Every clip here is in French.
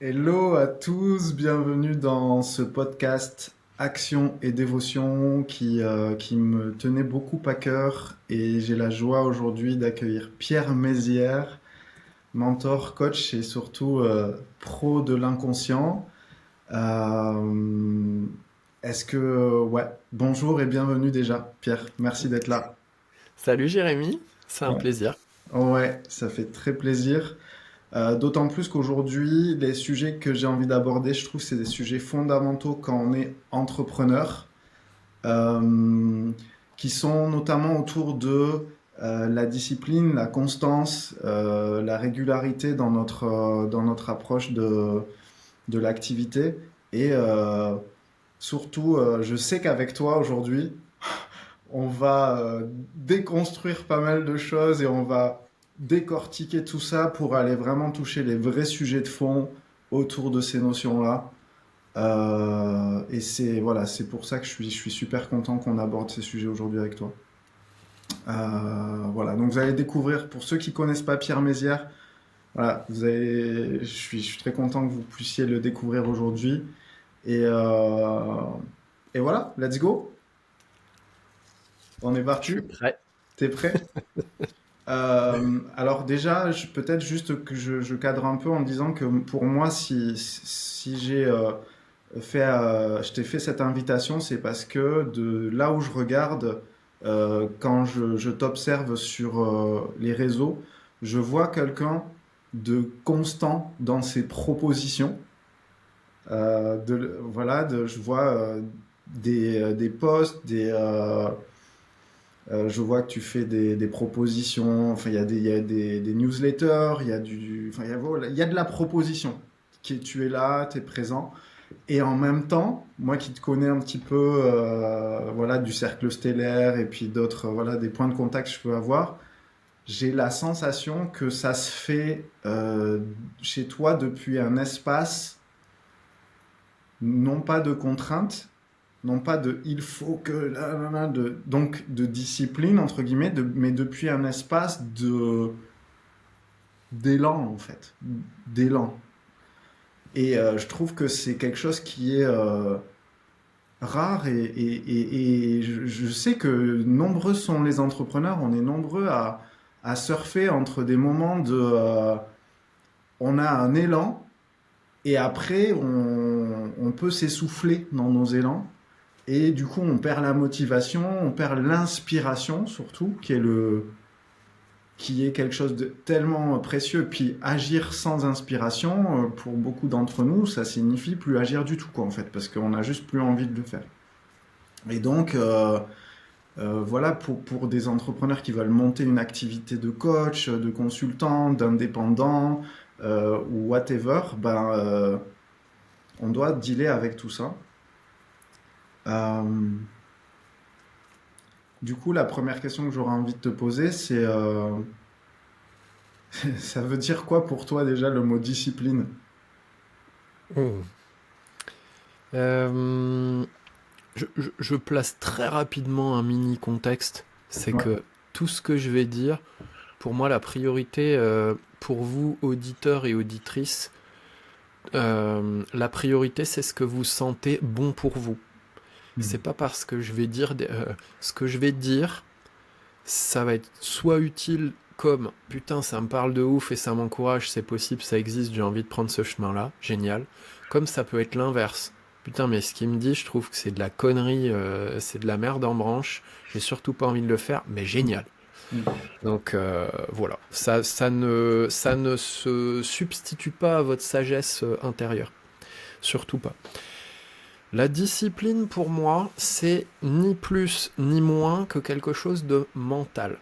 Hello à tous, bienvenue dans ce podcast Action et Dévotion qui me tenait beaucoup à cœur et j'ai la joie aujourd'hui d'accueillir Pierre Mézières, mentor, coach et surtout pro de l'inconscient. Euh, ouais, bonjour et bienvenue déjà Pierre, merci d'être là. Salut Jérémy, c'est un Ouais. plaisir. Ouais, ça fait très plaisir. D'autant plus qu'aujourd'hui, les sujets que j'ai envie d'aborder, je trouve que c'est des sujets fondamentaux quand on est entrepreneur, euh, qui sont notamment autour de la discipline, la constance, la régularité dans notre approche de l'activité. Et surtout, je sais qu'avec toi aujourd'hui, on va déconstruire pas mal de choses et on va décortiquer tout ça pour aller vraiment toucher les vrais sujets de fond autour de ces notions-là. Et c'est voilà, c'est pour ça que je suis super content qu'on aborde ces sujets aujourd'hui avec toi. Voilà, donc vous allez découvrir, pour ceux qui connaissent pas Pierre Mézières, voilà, je suis très content que vous puissiez le découvrir aujourd'hui. Et, euh, et voilà, let's go, on est Je suis parti. prêt. T'es prêt? Alors déjà, peut-être juste que je cadre un peu en disant que pour moi, si j'ai je t'ai fait cette invitation, c'est parce que de là où je regarde, quand je t'observe sur les réseaux, je vois quelqu'un de constant dans ses propositions. Voilà, je vois des posts, je vois que tu fais des propositions, enfin, il y a des newsletters, enfin, voilà, il y a de la proposition. Tu es là, tu es présent. Et en même temps, moi qui te connais un petit peu voilà, du cercle stellaire et puis d'autres, voilà, des points de contact que je peux avoir, j'ai la sensation que ça se fait chez toi depuis un espace, non pas de contrainte, non pas de il faut que donc de discipline entre guillemets, mais depuis un espace de d'élan en fait, d'élan. Et je trouve que c'est quelque chose qui est rare et je sais que nombreux sont les entrepreneurs, on est nombreux à surfer entre des moments de on a un élan et après on peut s'essouffler dans nos élans. Et du coup, on perd la motivation, on perd l'inspiration surtout, qui est quelque chose de tellement précieux. Puis agir sans inspiration, pour beaucoup d'entre nous, ça signifie plus agir du tout, quoi, en fait, parce qu'on a juste plus envie de le faire. Et donc, voilà, pour des entrepreneurs qui veulent monter une activité de coach, de consultant, d'indépendant, ou whatever, ben, on doit dealer avec tout ça. Euh, Du coup, la première question que j'aurais envie de te poser, c'est ça veut dire quoi pour toi déjà le mot discipline? Oh. Euh, je place très rapidement un mini contexte. C'est Ouais. que tout ce que je vais dire, pour moi, la priorité, pour vous, auditeurs et auditrices, la priorité, c'est ce que vous sentez bon pour vous. Hmm. C'est pas parce que je vais dire ce que je vais dire, ça va être soit utile comme putain, ça me parle de ouf et ça m'encourage, c'est possible, ça existe, j'ai envie de prendre ce chemin-là, génial. Comme ça peut être l'inverse. Putain, mais ce qu'il me dit, je trouve que c'est de la connerie, c'est de la merde en branche, j'ai surtout pas envie de le faire, mais génial. Hmm. Donc voilà, ça ne se substitue pas à votre sagesse intérieure, surtout pas. La discipline pour moi, c'est ni plus ni moins que quelque chose de mental.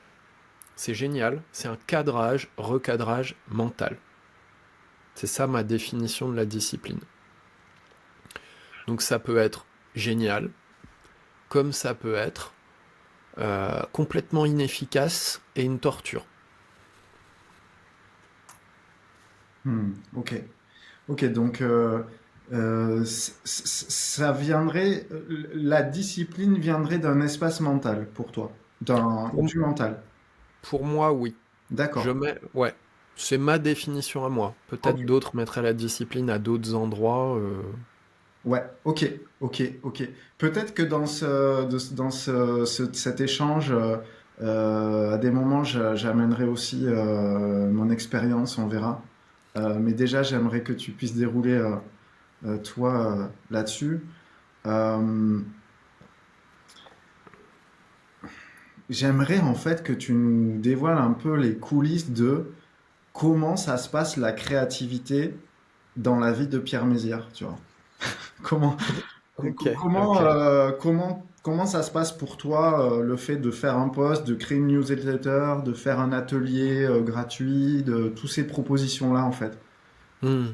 C'est génial, c'est un cadrage, recadrage mental. C'est ça ma définition de la discipline. Donc ça peut être génial, comme ça peut être complètement inefficace et une torture. Ok. Ok, donc ça viendrait, la discipline viendrait d'un espace mental pour toi, Pour, du mental. pour moi, oui. Je D'accord. mets, ouais. C'est ma définition à moi. Ok. Peut-être d'autres mettraient la discipline à d'autres endroits. Ouais, ok, ok, ok. Peut-être que cet échange, à des moments, j'amènerai aussi mon expérience, on verra. Mais déjà, j'aimerais que tu puisses dérouler, toi, là-dessus. Euh, J'aimerais en fait que tu nous dévoiles un peu les coulisses de comment ça se passe la créativité dans la vie de Pierre Mézières, tu vois. Comment, Ok, ok. comment ça se passe pour toi, le fait de faire un post, de créer une newsletter, de faire un atelier gratuit, de toutes ces propositions-là en fait? Hmm.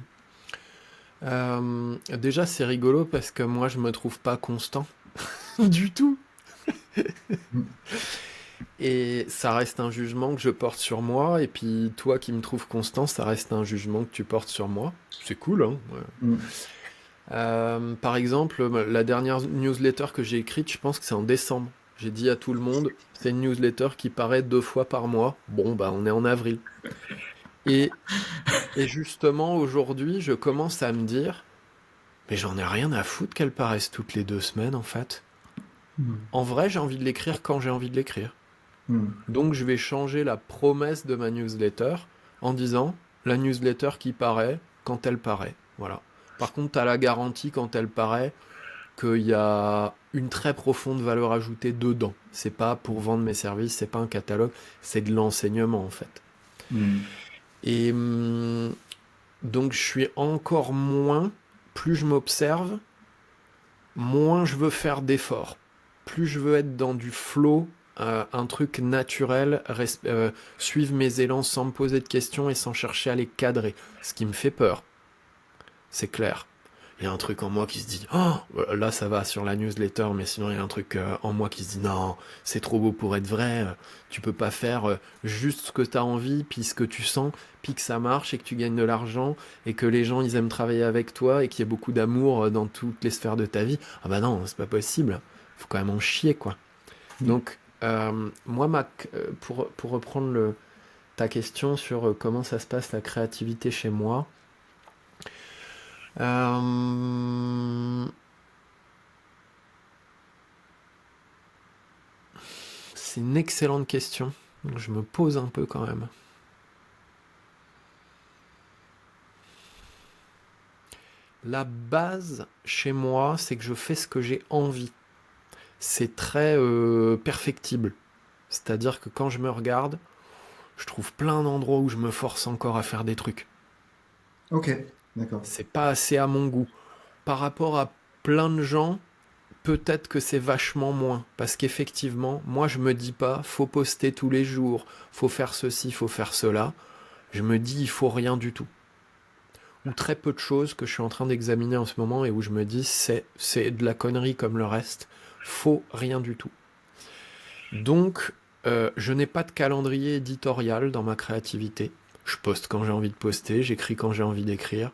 Déjà, c'est rigolo parce que moi, je me trouve pas constant du tout. Mm. Et ça reste un jugement que je porte sur moi. Et puis, toi qui me trouves constant, ça reste un jugement que tu portes sur moi. C'est cool, hein? Ouais. Mm. Par exemple, la dernière newsletter que j'ai écrite, je pense que c'est en décembre. J'ai dit à tout le monde, c'est une newsletter qui paraît 2 fois par mois. Bon, bah, on est en avril. Et, et justement, aujourd'hui, je commence à me dire, mais j'en ai rien à foutre qu'elle paraisse toutes les 2 semaines, en fait. Mm. En vrai, j'ai envie de l'écrire quand j'ai envie de l'écrire. Mm. Donc, je vais changer la promesse de ma newsletter en disant, la newsletter qui paraît quand elle paraît. Voilà. Par contre, tu as la garantie quand elle paraît qu'il y a une très profonde valeur ajoutée dedans. C'est pas pour vendre mes services, c'est pas un catalogue, c'est de l'enseignement en fait. Mm. Et donc je suis encore moins, plus je m'observe, moins je veux faire d'efforts. Plus je veux être dans du flow, un truc naturel, suivre mes élans sans me poser de questions et sans chercher à les cadrer. Ce qui me fait peur, c'est clair. Il y a un truc en moi qui se dit oh, là ça va sur la newsletter, mais sinon il y a un truc en moi qui se dit non, c'est trop beau pour être vrai, tu peux pas faire juste ce que tu as envie, puis ce que tu sens, puis que ça marche et que tu gagnes de l'argent et que les gens ils aiment travailler avec toi et qu'il y a beaucoup d'amour dans toutes les sphères de ta vie. Ah bah non, c'est pas possible, faut quand même en chier quoi. Mm. Donc moi pour reprendre ta question sur comment ça se passe la créativité chez moi, euh, c'est une excellente question. Donc je me pose un peu quand même. La base chez moi, c'est que je fais ce que j'ai envie. C'est très perfectible. C'est-à-dire que quand je me regarde, je trouve plein d'endroits où je me force encore à faire des trucs. Ok, d'accord. C'est pas assez à mon goût. Par rapport à plein de gens, peut-être que c'est vachement moins. Parce qu'effectivement, moi je me dis pas, faut poster tous les jours, faut faire ceci, faut faire cela. Je me dis, il faut rien du tout. Ou très peu de choses que je suis en train d'examiner en ce moment et où je me dis c'est de la connerie comme le reste, faut rien du tout. Donc je n'ai pas de calendrier éditorial dans ma créativité. Je poste quand j'ai envie de poster, j'écris quand j'ai envie d'écrire,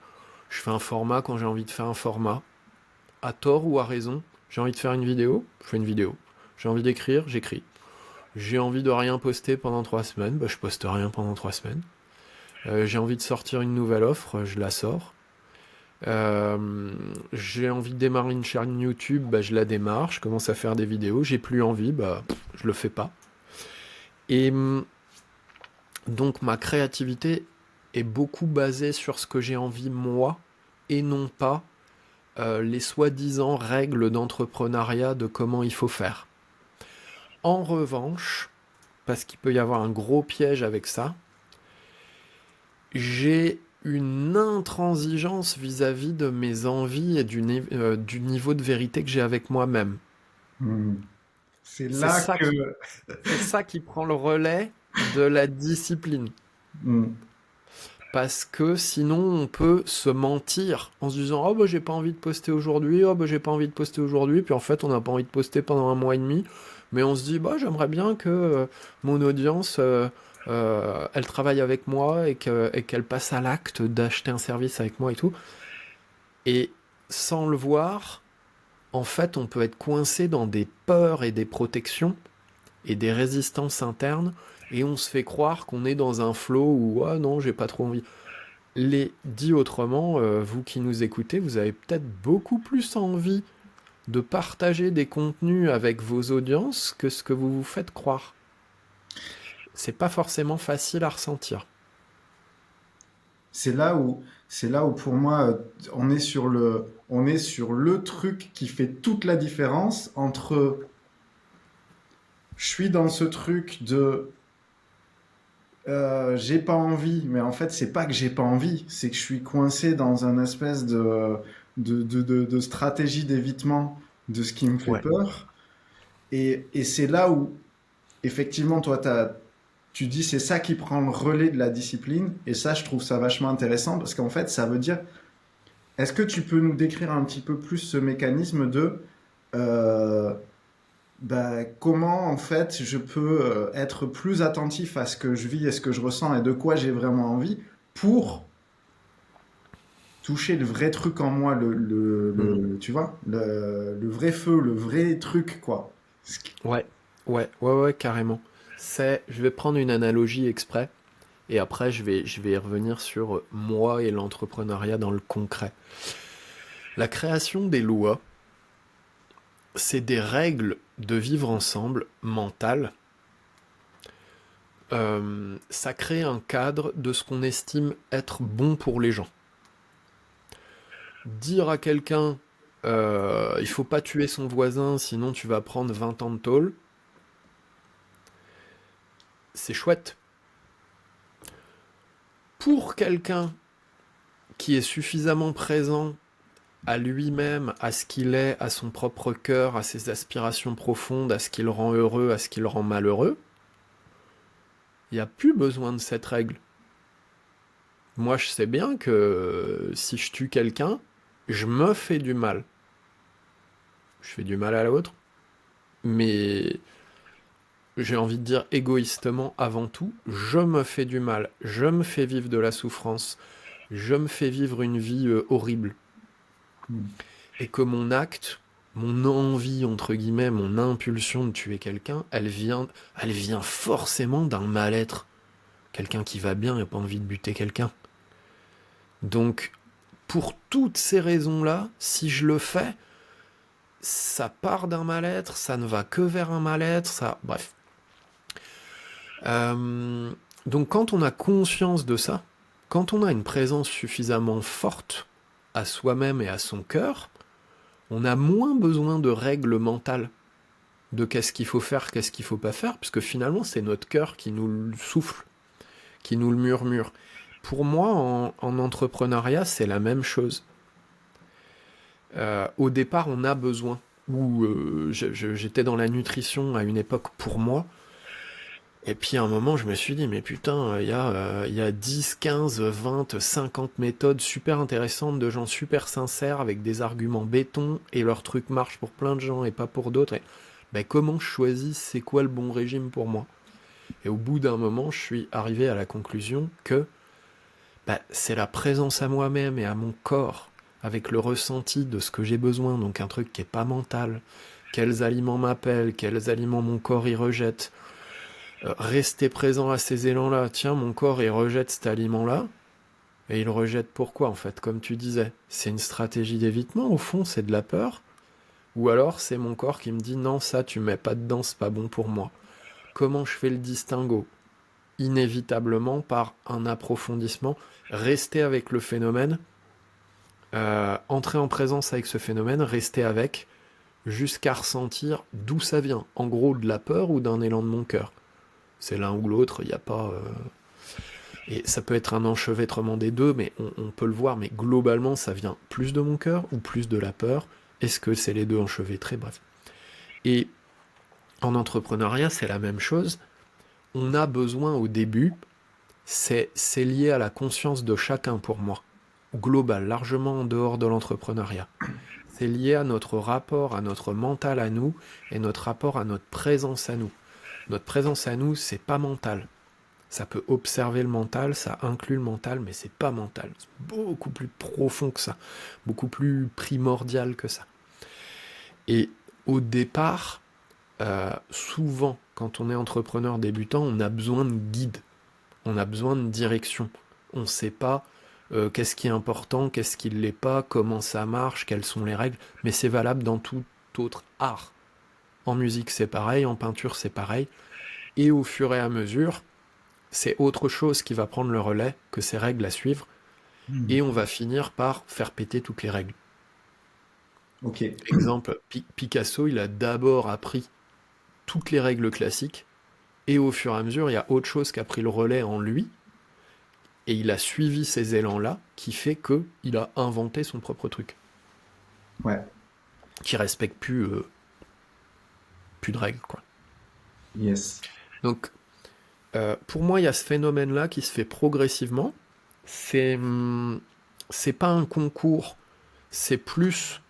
je fais un format quand j'ai envie de faire un format, à tort ou à raison. J'ai envie de faire une vidéo, je fais une vidéo. J'ai envie d'écrire, j'écris. J'ai envie de rien poster pendant 3 semaines, bah, je poste rien pendant 3 semaines. J'ai envie de sortir une nouvelle offre, je la sors. J'ai envie de démarrer une chaîne YouTube, bah, je la démarre, je commence à faire des vidéos, j'ai plus envie, bah, je le fais pas. Et donc ma créativité est beaucoup basée sur ce que j'ai envie moi, et non pas les soi-disant règles d'entrepreneuriat de comment il faut faire. En revanche, parce qu'il peut y avoir un gros piège avec ça, j'ai une intransigeance vis-à-vis de mes envies et du niveau de vérité que j'ai avec moi-même. Mm. C'est C'est là ça que... qui, c'est ça qui prend le relais de la discipline. Mm. Parce que sinon, on peut se mentir en se disant oh bah j'ai pas envie de poster aujourd'hui, oh bah j'ai pas envie de poster aujourd'hui, puis en fait on n'a pas envie de poster pendant un mois et demi, mais on se dit bah j'aimerais bien que mon audience elle travaille avec moi et qu'elle passe à l'acte d'acheter un service avec moi et tout. Et sans le voir, en fait on peut être coincé dans des peurs et des protections et des résistances internes et on se fait croire qu'on est dans un flow où ah non, j'ai pas trop envie. Dit autrement, vous qui nous écoutez, vous avez peut-être beaucoup plus envie de partager des contenus avec vos audiences que ce que vous vous faites croire. C'est pas forcément facile à ressentir. C'est là où, c'est là où pour moi, on est sur le truc qui fait toute la différence entre je suis dans ce truc de j'ai pas envie, mais en fait, c'est pas que j'ai pas envie, c'est que je suis coincé dans un espèce de stratégie d'évitement de ce qui me fait Ouais. peur. Et c'est là où, effectivement, tu dis c'est ça qui prend le relais de la discipline. Et ça, je trouve ça vachement intéressant parce qu'en fait, ça veut dire, est-ce que tu peux nous décrire un petit peu plus ce mécanisme de euh, comment en fait je peux être plus attentif à ce que je vis et ce que je ressens et de quoi j'ai vraiment envie pour toucher le vrai truc en moi, Mm. tu vois, le vrai feu, le vrai truc, quoi. Ouais, ouais, carrément. Je vais prendre une analogie exprès, et après je vais y revenir sur moi et l'entrepreneuriat dans le concret. La création des lois, c'est des règles de vivre ensemble mentales. Ça crée un cadre de ce qu'on estime être bon pour les gens. Dire à quelqu'un, il faut pas tuer son voisin, sinon tu vas prendre 20 ans de tôle, c'est chouette. Pour quelqu'un qui est suffisamment présent à lui-même, à ce qu'il est, à son propre cœur, à ses aspirations profondes, à ce qui le rend heureux, à ce qui le rend malheureux, il n'y a plus besoin de cette règle. Moi, je sais bien que si je tue quelqu'un, je me fais du mal. Je fais du mal à l'autre, mais j'ai envie de dire égoïstement avant tout, je me fais du mal, je me fais vivre de la souffrance, je me fais vivre une vie horrible. Et que mon acte, mon envie, entre guillemets, mon impulsion de tuer quelqu'un, elle vient forcément d'un mal-être. Quelqu'un qui va bien n'a pas envie de buter quelqu'un. Donc, pour toutes ces raisons-là, si je le fais, ça part d'un mal-être, ça ne va que vers un mal-être, ça... Bref. Euh, donc quand on a conscience de ça, quand on a une présence suffisamment forte à soi-même et à son cœur, on a moins besoin de règles mentales, de qu'est-ce qu'il faut faire, qu'est-ce qu'il faut pas faire, puisque finalement c'est notre cœur qui nous le souffle, qui nous le murmure. Pour moi, en entrepreneuriat, c'est la même chose. Au départ, on a besoin, ou j'étais dans la nutrition à une époque pour moi, et puis à un moment, je me suis dit, mais putain, il y a 10, 15, 20, 50 méthodes super intéressantes de gens super sincères avec des arguments béton et leur truc marche pour plein de gens et pas pour d'autres. Et, ben, comment je choisis c'est quoi le bon régime pour moi? Et au bout d'un moment, je suis arrivé à la conclusion que ben, c'est la présence à moi-même et à mon corps avec le ressenti de ce que j'ai besoin, donc un truc qui est pas mental. Quels aliments m'appellent, quels aliments mon corps y rejette, rester présent à ces élans-là. Tiens, mon corps, il rejette cet aliment-là. Et il le rejette pourquoi, en fait, comme tu disais? C'est une stratégie d'évitement, au fond, c'est de la peur. Ou alors, c'est mon corps qui me dit, non, ça, tu mets pas dedans, c'est pas bon pour moi. Comment je fais le distinguo? Inévitablement, par un approfondissement, rester avec le phénomène, entrer en présence avec ce phénomène, rester avec, jusqu'à ressentir d'où ça vient. En gros, de la peur ou d'un élan de mon cœur. C'est l'un ou l'autre, il n'y a pas... Et ça peut être un enchevêtrement des deux, mais on peut le voir, mais globalement, ça vient plus de mon cœur ou plus de la peur. Est-ce que c'est les deux enchevêtrés? Bref. Et en entrepreneuriat, c'est la même chose. On a besoin au début, c'est lié à la conscience de chacun pour moi. Global, largement en dehors de l'entrepreneuriat. C'est lié à notre rapport, à notre mental à nous, et notre rapport à notre présence à nous. Notre présence à nous, c'est pas mental. Ça peut observer le mental, ça inclut le mental, mais c'est pas mental. C'est beaucoup plus profond que ça, beaucoup plus primordial que ça. Et au départ, souvent, quand on est entrepreneur débutant, on a besoin de guide, on a besoin de direction. On ne sait pas qu'est-ce qui est important, qu'est-ce qui ne l'est pas, comment ça marche, quelles sont les règles, mais c'est valable dans tout autre art. En musique, c'est pareil, en peinture, c'est pareil. Et au fur et à mesure, c'est autre chose qui va prendre le relais que ces règles à suivre, Hmm. et on va finir par faire péter toutes les règles. Ok. Exemple, Picasso, il a d'abord appris toutes les règles classiques, et au fur et à mesure, il y a autre chose qui a pris le relais en lui, et il a suivi ces élans-là, qui fait que il a inventé son propre truc, Ouais. qui respecte plus de règles, quoi. Yes. Donc, pour moi, il y a ce phénomène-là qui se fait progressivement. C'est c'est pas un concours, c'est plus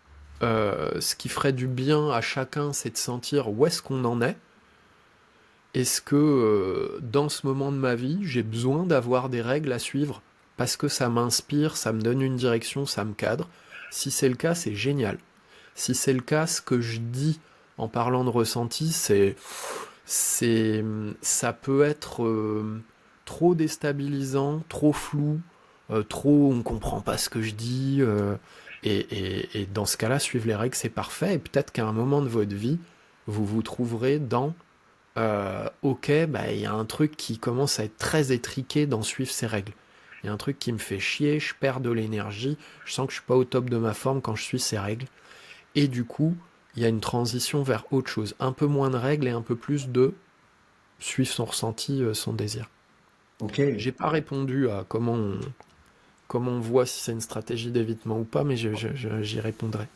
ce qui ferait du bien à chacun, c'est de sentir où est-ce qu'on en est. Est-ce que dans ce moment de ma vie, j'ai besoin d'avoir des règles à suivre parce que ça m'inspire, ça me donne une direction, ça me cadre. Si c'est le cas, c'est génial. Si c'est le cas, ce que je dis en parlant de ressenti, c'est, ça peut être trop déstabilisant, trop flou, trop on comprend pas ce que je dis. Et dans ce cas-là, suivre les règles, c'est parfait. Et peut-être qu'à un moment de votre vie, vous vous trouverez dans ok, bah il y a un truc qui commence à être très étriqué dans suivre ces règles. Il y a un truc qui me fait chier, je perds de l'énergie, je sens que je suis pas au top de ma forme quand je suis ces règles. Et du coup, il y a une transition vers autre chose. Un peu moins de règles et un peu plus de suivre son ressenti, son désir. Ok. J'ai pas répondu à comment on voit si c'est une stratégie d'évitement ou pas, mais j'y répondrai.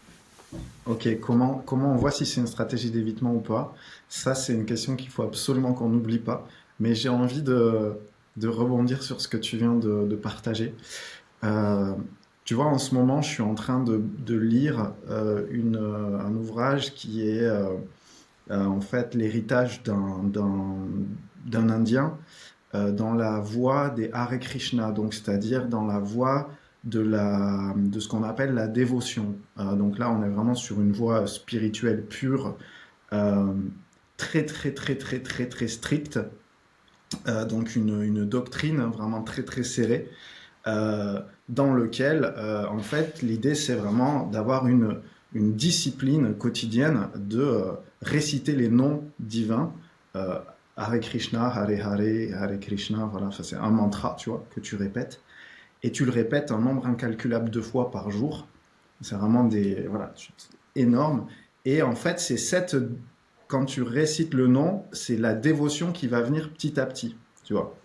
Ok. Comment on voit si c'est une stratégie d'évitement ou pas? Ça, c'est une question qu'il faut absolument qu'on n'oublie pas. Mais j'ai envie de rebondir sur ce que tu viens de partager. Euh, Tu vois, en ce moment, je suis en train de lire un ouvrage qui est en fait l'héritage d'un Indien dans la voie des Hare Krishna, donc c'est-à-dire dans la voie de ce qu'on appelle la dévotion. Donc là, on est vraiment sur une voie spirituelle pure, euh, très très très très très très stricte, donc une doctrine vraiment très très serrée, dans lequel, en fait, l'idée c'est vraiment d'avoir une discipline quotidienne de réciter les noms divins. Euh, Hare Krishna, Hare Hare, Hare Krishna, voilà, ça c'est un mantra, tu vois, que tu répètes. Et tu le répètes un nombre incalculable de fois par jour. C'est vraiment voilà, énorme. Et en fait, quand tu récites le nom, c'est la dévotion qui va venir petit à petit, tu vois.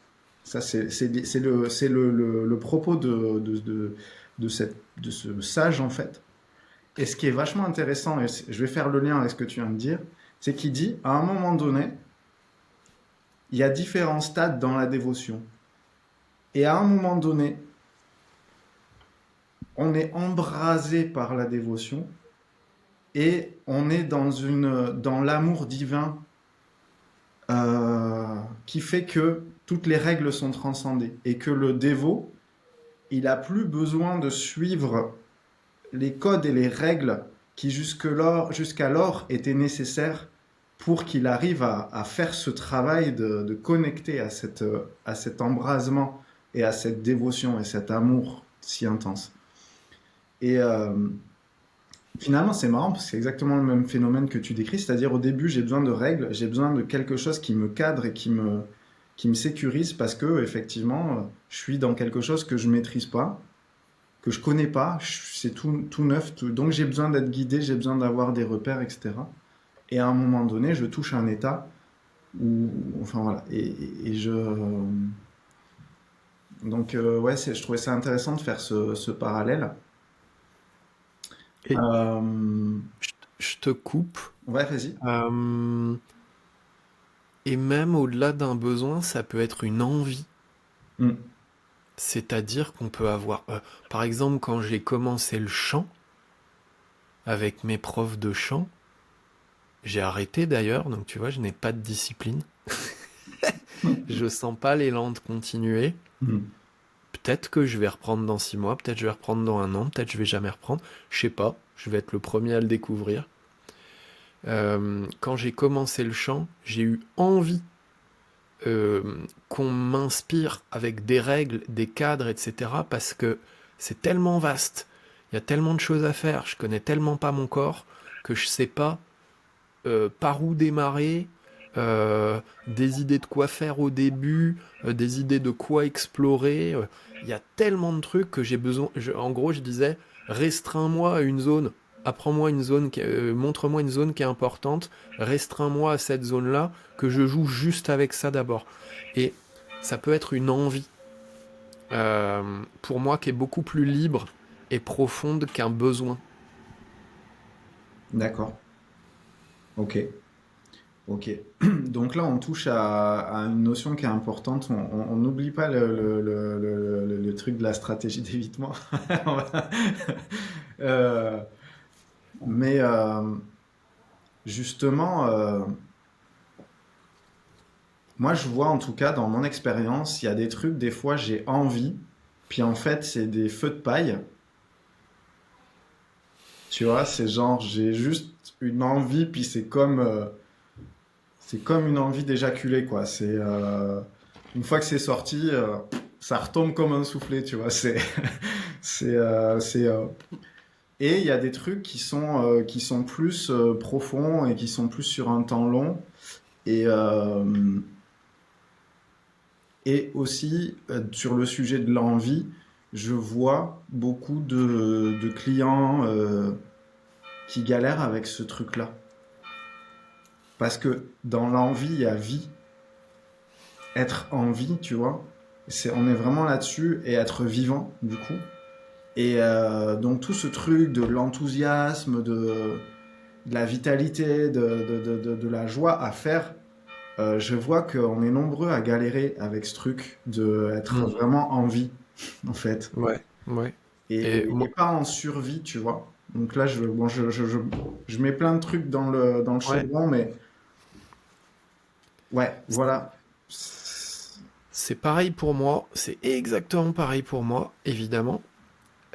Ça, c'est le propos de ce sage, en fait. Et ce qui est vachement intéressant, et je vais faire le lien avec ce que tu viens de dire, c'est qu'il dit, à un moment donné, il y a différents stades dans la dévotion. Et à un moment donné, on est embrasé par la dévotion et on est dans l'amour divin, qui fait que toutes les règles sont transcendées et que le dévot, il a plus besoin de suivre les codes et les règles qui jusqu'alors étaient nécessaires pour qu'il arrive à faire ce travail de connecter à cet embrasement et à cette dévotion et cet amour si intense. Et finalement, c'est marrant parce que c'est exactement le même phénomène que tu décris, c'est-à-dire au début, j'ai besoin de règles, j'ai besoin de quelque chose qui me cadre et qui me sécurise parce que effectivement, je suis dans quelque chose que je maîtrise pas, que je connais pas, c'est tout neuf, donc j'ai besoin d'être guidé, j'ai besoin d'avoir des repères, etc. Et à un moment donné, je touche un état où, enfin voilà, et je, donc ouais, je trouvais ça intéressant de faire ce parallèle. Et Euh, je te coupe. ouais, vas-y. euh, et même au-delà d'un besoin, ça peut être une envie. Mm. C'est-à-dire qu'on peut avoir... par exemple, quand j'ai commencé le chant, avec mes profs de chant, j'ai arrêté d'ailleurs, donc tu vois, je n'ai pas de discipline. Je sens pas l'élan de continuer. Mm. Peut-être que je vais reprendre dans 6 mois, peut-être je vais reprendre dans un an, peut-être je vais jamais reprendre. Je sais pas, je vais être le premier à le découvrir. Quand j'ai commencé le chant, j'ai eu envie euh, qu'on m'inspire avec des règles, des cadres, etc. Parce que c'est tellement vaste, il y a tellement de choses à faire, je connais tellement pas mon corps que je sais pas par où démarrer, des idées de quoi faire au début, des idées de quoi explorer. Il y a tellement de trucs que j'ai besoin. En gros, je disais, restreins-moi à une zone. Apprends-moi une zone, montre-moi une zone qui est importante. Restreins-moi à cette zone-là, que je joue juste avec ça d'abord. Et ça peut être une envie, pour moi, qui est beaucoup plus libre et profonde qu'un besoin. D'accord. Ok. Ok. Donc là, on touche à une notion qui est importante. On n'oublie pas le truc de la stratégie d'évitement. On va- Euh, mais justement, moi, je vois en tout cas dans mon expérience, il y a des trucs, des fois, j'ai envie, puis en fait, c'est des feux de paille. Tu vois, c'est genre, j'ai juste une envie, puis c'est comme une envie d'éjaculer, quoi. Une fois que c'est sorti, ça retombe comme un soufflet, tu vois. C'est, c'est, Et il y a des trucs qui sont plus profonds et qui sont plus sur un temps long. Et, euh, et aussi, sur le sujet de l'envie, je vois beaucoup de clients qui galèrent avec ce truc-là. Parce que dans l'envie, il y a vie. Être en vie, tu vois. On est vraiment là-dessus et être vivant, du coup. Et donc tout ce truc de l'enthousiasme, de la vitalité, de la joie à faire, je vois qu'on est nombreux à galérer avec ce truc de être Mm. vraiment en vie, en fait. Ouais, ouais. Et Et moi, pas en survie, tu vois. Donc là, bon, je mets plein de trucs dans le ouais, chaudron, mais ouais, voilà. c'est pareil pour moi, c'est exactement pareil pour moi, évidemment.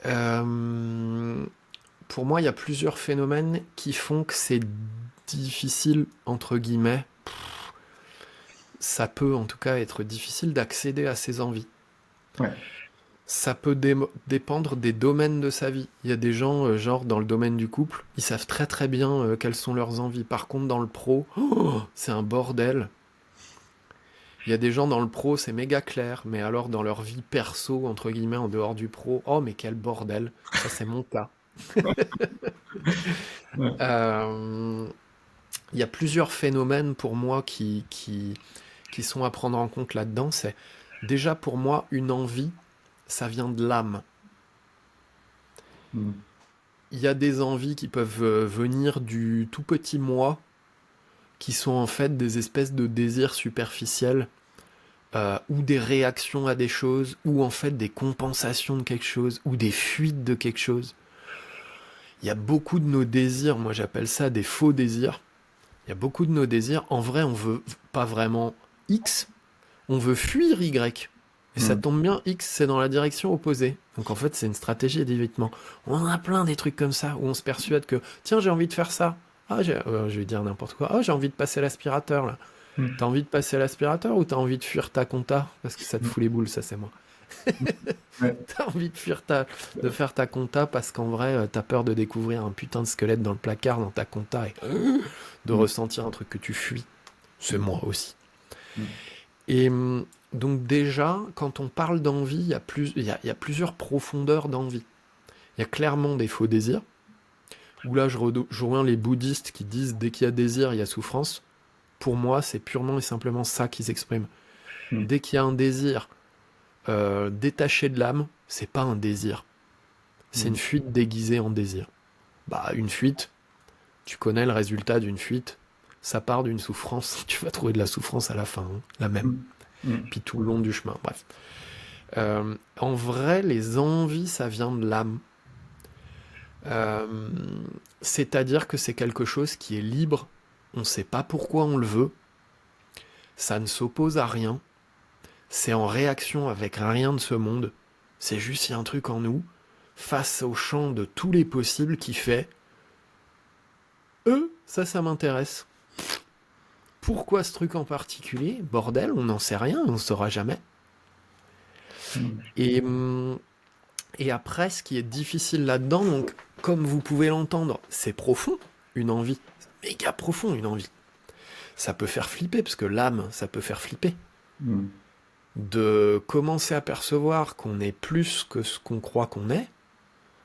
Euh, pour moi, il y a plusieurs phénomènes qui font que c'est difficile, entre guillemets, ça peut en tout cas être difficile d'accéder à ses envies. Ouais. Ça peut dépendre des domaines de sa vie. Il y a des gens, genre dans le domaine du couple, ils savent très très bien quelles sont leurs envies. Par contre, dans le pro, oh, c'est un bordel. Il y a des gens dans le pro, c'est méga clair, mais alors dans leur vie perso, entre guillemets, en dehors du pro, oh mais quel bordel. Ça, c'est mon cas. Ouais. Euh, Il y a plusieurs phénomènes pour moi qui sont à prendre en compte là-dedans. C'est déjà pour moi une envie, ça vient de l'âme. Mm. Il y a des envies qui peuvent venir du tout petit moi, qui sont en fait des espèces de désirs superficiels, ou des réactions à des choses, ou en fait des compensations de quelque chose, ou des fuites de quelque chose. Il y a beaucoup de nos désirs, moi j'appelle ça des faux désirs. Il y a beaucoup de nos désirs, en vrai on veut pas vraiment X, on veut fuir Y. Et ça Mm. tombe bien, X c'est dans la direction opposée. Donc en fait c'est une stratégie d'évitement. On en a plein des trucs comme ça, où on se persuade que, tiens j'ai envie de faire ça. Ah, je vais dire n'importe quoi. Ah, j'ai envie de passer l'aspirateur là. Mm. T'as envie de passer l'aspirateur ou t'as envie de fuir ta compta? Parce que ça te Mm. fout les boules, ça c'est moi. Ouais. T'as envie de faire ta compta parce qu'en vrai, t'as peur de découvrir un putain de squelette dans le placard dans ta compta et de Mm. ressentir un truc que tu fuis. C'est moi aussi. Mm. Et donc déjà, quand on parle d'envie, il y a plusieurs profondeurs d'envie. Il y a clairement des faux désirs, où là je rejoins les bouddhistes qui disent dès qu'il y a désir, il y a souffrance. Pour moi, c'est purement et simplement ça qui s'exprime. Mm. Dès qu'il y a un désir détaché de l'âme, c'est pas un désir. C'est une Mm. fuite déguisée en désir. Bah, une fuite, tu connais le résultat d'une fuite, ça part d'une souffrance, tu vas trouver de la souffrance à la fin, hein, la même. Mm. Mm. Puis tout le long du chemin, bref. En vrai, les envies, ça vient de l'âme. Euh, C'est-à-dire que c'est quelque chose qui est libre, on ne sait pas pourquoi on le veut, ça ne s'oppose à rien, c'est en réaction avec rien de ce monde, c'est juste il y a un truc en nous, face au champ de tous les possibles qui fait Ça m'intéresse. Pourquoi ce truc en particulier? Bordel, on n'en sait rien, on ne saura jamais. Mm. Et, hum, et après, ce qui est difficile là-dedans, donc, comme vous pouvez l'entendre, c'est profond, une envie. C'est méga profond, une envie. Ça peut faire flipper, parce que l'âme, ça peut faire flipper. Mm. De commencer à percevoir qu'on est plus que ce qu'on croit qu'on est,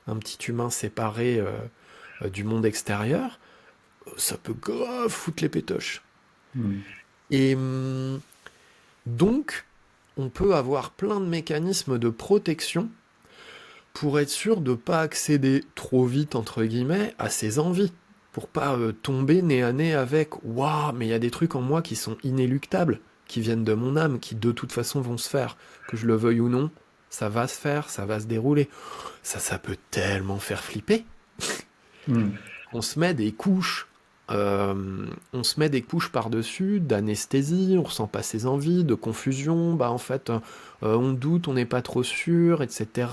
un petit humain séparé du monde extérieur, ça peut grave foutre les pétoches. Mm. Et donc, on peut avoir plein de mécanismes de protection pour être sûr de ne pas accéder trop vite, entre guillemets, à ses envies. Pour pas tomber nez à nez avec waouh, mais il y a des trucs en moi qui sont inéluctables, qui viennent de mon âme, qui de toute façon vont se faire. Que je le veuille ou non, ça va se faire, ça va se dérouler. Ça peut tellement faire flipper. Mm. On se met des couches. On se met des couches par-dessus d'anesthésie, on ressent pas ses envies, de confusion, bah en fait on doute, on n'est pas trop sûr, etc.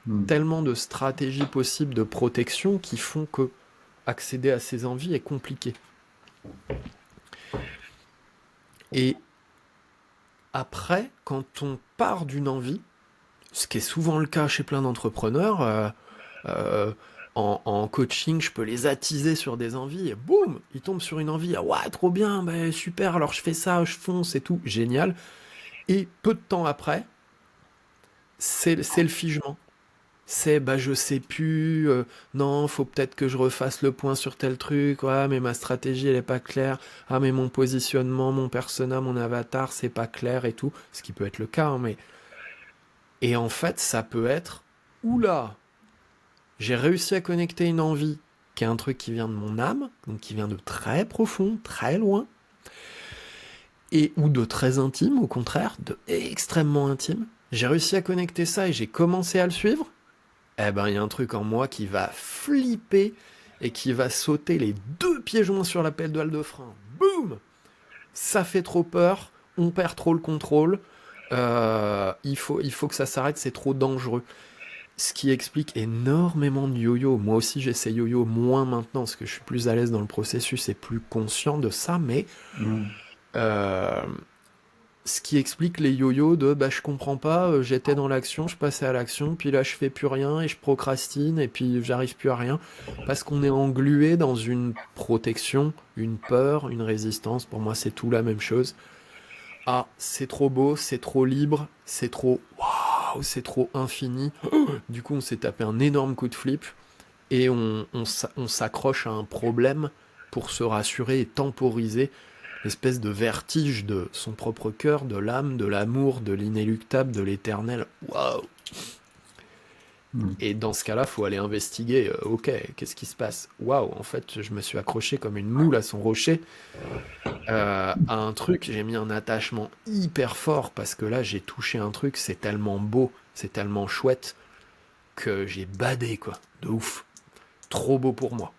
Mm. Tellement de stratégies possibles de protection qui font que accéder à ses envies est compliqué. Et après, quand on part d'une envie, ce qui est souvent le cas chez plein d'entrepreneurs, euh, en coaching, je peux les attiser sur des envies, et boum, ils tombent sur une envie, ah ouais, trop bien, bah, super, alors je fais ça, je fonce et tout, génial. Et peu de temps après, c'est le figement. C'est bah je sais plus, non, faut peut-être que je refasse le point sur tel truc, ouais, mais ma stratégie elle est pas claire, ah mais mon positionnement, mon persona, mon avatar, c'est pas clair et tout, ce qui peut être le cas, hein, mais... Et en fait, ça peut être, oula, j'ai réussi à connecter une envie, qui est un truc qui vient de mon âme, donc qui vient de très profond, très loin, et ou de très intime, au contraire, de extrêmement intime. J'ai réussi à connecter ça et j'ai commencé à le suivre. Eh ben, il y a un truc en moi qui va flipper et qui va sauter les deux pieds joints sur la pédale de frein. Boum! Ça fait trop peur, on perd trop le contrôle, il faut que ça s'arrête, c'est trop dangereux. Ce qui explique énormément de yo-yo. Moi aussi, j'essaie yo-yo moins maintenant parce que je suis plus à l'aise dans le processus et plus conscient de ça, mais Mm. euh, ce qui explique les yo-yo de bah je comprends pas, j'étais dans l'action, je passais à l'action, puis là je fais plus rien et je procrastine et puis j'arrive plus à rien parce qu'on est englué dans une protection, une peur, une résistance. Pour moi, c'est tout la même chose. Ah, c'est trop beau, c'est trop libre, c'est trop waouh, c'est trop infini. Du coup, on s'est tapé un énorme coup de flip et on s'accroche à un problème pour se rassurer et temporiser l'espèce de vertige de son propre cœur, de l'âme, de l'amour, de l'inéluctable, de l'éternel. Waouh! Mm. Et dans ce cas-là, faut aller investiguer. Ok, qu'est-ce qui se passe? Waouh! En fait, je me suis accroché comme une moule à son rocher, à un truc. J'ai mis un attachement hyper fort parce que là, j'ai touché un truc. C'est tellement beau, c'est tellement chouette que j'ai badé quoi, de ouf. Trop beau pour moi.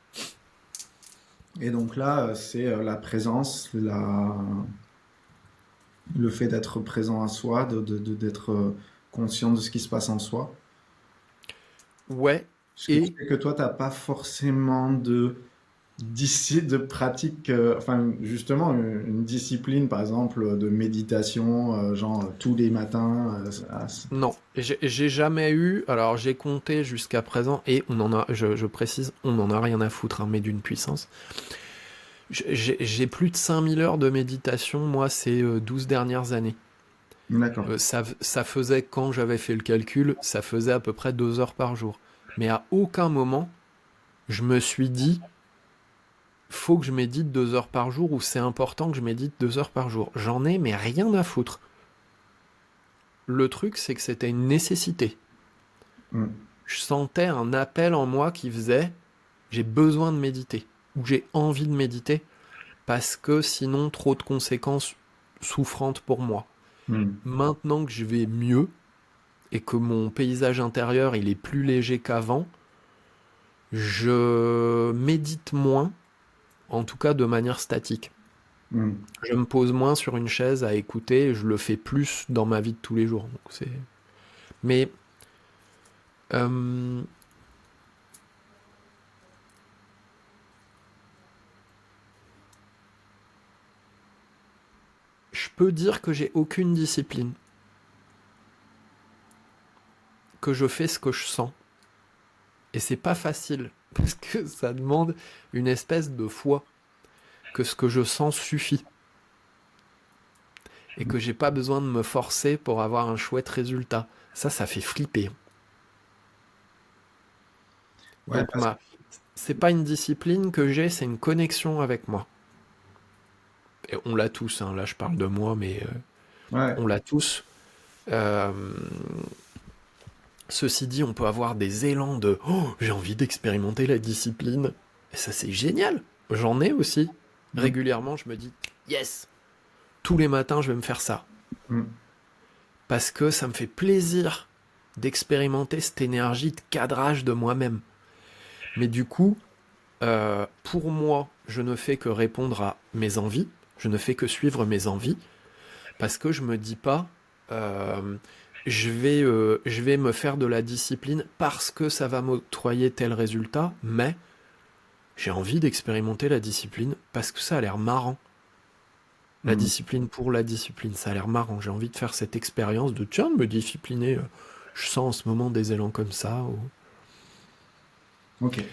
Et donc là, c'est la présence, le fait d'être présent à soi, d'être conscient de ce qui se passe en soi. Ouais. Ce qui Et fait que toi, t'as pas forcément d'ici de pratique, enfin justement une discipline, par exemple, de méditation, genre tous les matins. non, j'ai jamais eu. Alors j'ai compté jusqu'à présent et on en a. Je précise, on en a rien à foutre, hein, mais d'une puissance. J'ai plus de 5000 heures de méditation, moi, ces 12 dernières années. D'accord. Ça faisait, quand j'avais fait le calcul, ça faisait à peu près 2 heures par jour. Mais à aucun moment, je me suis dit, faut que je médite 2 heures par jour ou c'est important que je médite 2 heures par jour. J'en ai, mais rien à foutre. Le truc, c'est que c'était une nécessité. Mm. Je sentais un appel en moi qui faisait, j'ai besoin de méditer, ou j'ai envie de méditer, parce que sinon, trop de conséquences souffrantes pour moi. Mm. Maintenant que je vais mieux, et que mon paysage intérieur il est plus léger qu'avant, je médite moins, en tout cas de manière statique. Mm. Je me pose moins sur une chaise à écouter, je le fais plus dans ma vie de tous les jours. Donc c'est... Mais euh, je peux dire que j'ai aucune discipline, que je fais ce que je sens. Et c'est pas facile, parce que ça demande une espèce de foi, que ce que je sens suffit. Et que j'ai pas besoin de me forcer pour avoir un chouette résultat. Ça fait flipper. Ouais, Donc parce que c'est pas une discipline que j'ai, c'est une connexion avec moi. Et on l'a tous, hein. Là je parle de moi, mais ouais, on l'a tous. Euh, Ceci dit, on peut avoir des élans de «Oh, j'ai envie d'expérimenter la discipline». Et ça c'est génial. J'en ai aussi. mm, Régulièrement, je me dis «Yes, tous les matins je vais me faire ça». mm, Parce que ça me fait plaisir d'expérimenter cette énergie de cadrage de moi-même. Mais du coup, pour moi, je ne fais que répondre à mes envies, je ne fais que suivre mes envies, parce que je me dis pas, euh, je vais me faire de la discipline parce que ça va m'octroyer tel résultat, mais j'ai envie d'expérimenter la discipline parce que ça a l'air marrant. La mm. discipline pour la discipline, ça a l'air marrant. J'ai envie de faire cette expérience de tiens, de me discipliner. Je sens en ce moment des élans comme ça. Ok.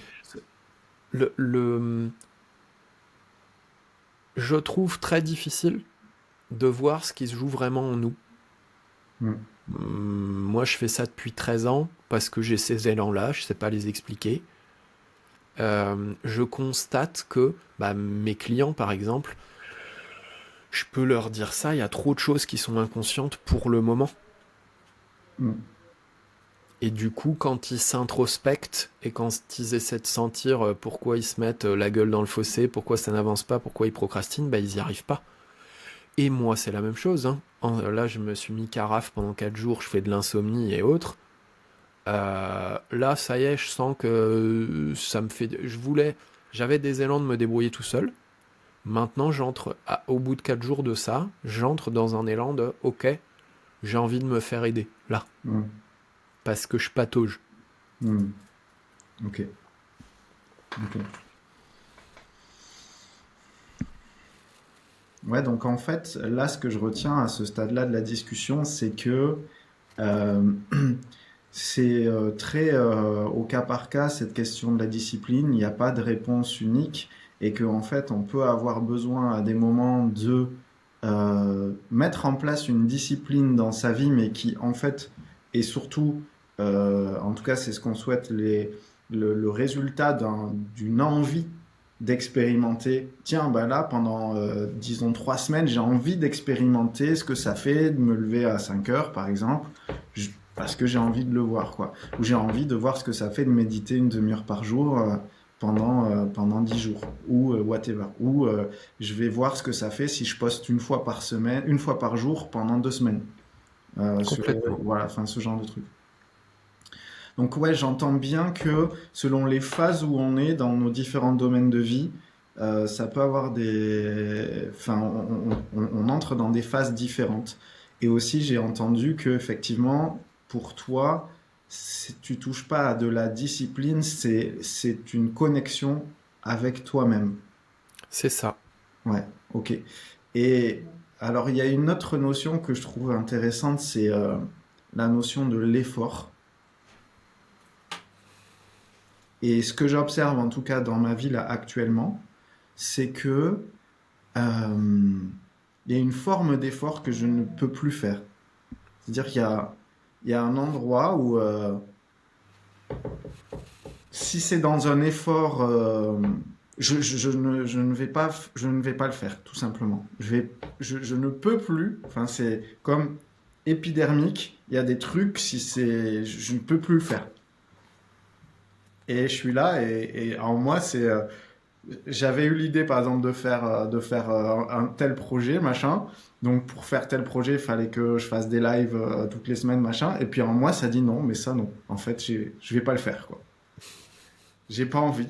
Le, le, je trouve très difficile de voir ce qui se joue vraiment en nous. Mm, Moi, je fais ça depuis 13 ans parce que j'ai ces élans-là, je sais pas les expliquer. Je constate que bah, mes clients, par exemple, je peux leur dire ça, il y a trop de choses qui sont inconscientes pour le moment. mm, Et du coup, quand ils s'introspectent et quand ils essaient de sentir pourquoi ils se mettent la gueule dans le fossé, pourquoi ça n'avance pas, pourquoi ils procrastinent, bah ils n'y arrivent pas. Et moi, c'est la même chose. Hein. Là, je me suis mis carafe pendant 4 jours, je fais de l'insomnie et autres. Là, ça y est, je sens que ça me fait. J'avais des élans de me débrouiller tout seul. Maintenant, au bout de 4 jours de ça, j'entre dans un élan de ok, j'ai envie de me faire aider, là, mm, parce que je patauge. mm. Ok. Ok. Ouais, donc en fait, là, ce que je retiens à ce stade-là de la discussion, c'est que euh, c'est très au cas par cas cette question de la discipline. Il n'y a pas de réponse unique et qu'en fait, on peut avoir besoin à des moments de mettre en place une discipline dans sa vie, mais qui en fait est surtout, en tout cas, c'est ce qu'on souhaite, le résultat d'une envie d'expérimenter. Tiens, bah là, pendant, disons, 3 semaines, j'ai envie d'expérimenter ce que ça fait de me lever à 5 heures, par exemple, parce que j'ai envie de le voir, quoi. Ou j'ai envie de voir ce que ça fait de méditer une demi-heure par jour pendant 10 jours, ou whatever. Ou je vais voir ce que ça fait si je poste une fois par semaine, une fois par jour pendant 2 semaines. Complètement. Voilà, enfin, ce genre de truc. Donc ouais, j'entends bien que selon les phases où on est dans nos différents domaines de vie, ça peut avoir des... Enfin, on entre dans des phases différentes. Et aussi, j'ai entendu que effectivement, pour toi, tu touches pas à de la discipline, c'est une connexion avec toi-même. C'est ça. Ouais, ok. Et alors, il y a une autre notion que je trouve intéressante, c'est la notion de l'effort. Et ce que j'observe, en tout cas dans ma vie là actuellement, c'est que euh, il y a une forme d'effort que je ne peux plus faire. C'est-à-dire qu'il y a un endroit où si c'est dans un effort, je ne vais pas le faire, tout simplement. Je ne peux plus. Enfin, c'est comme épidermique. Il y a des trucs, si c'est, je ne peux plus le faire. Et je suis là et en moi, c'est j'avais eu l'idée, par exemple, de faire un tel projet, machin. Donc, pour faire tel projet, il fallait que je fasse des lives toutes les semaines, machin. Et puis, en moi, ça dit non, mais ça, non. En fait, je vais pas le faire, quoi. J'ai pas envie.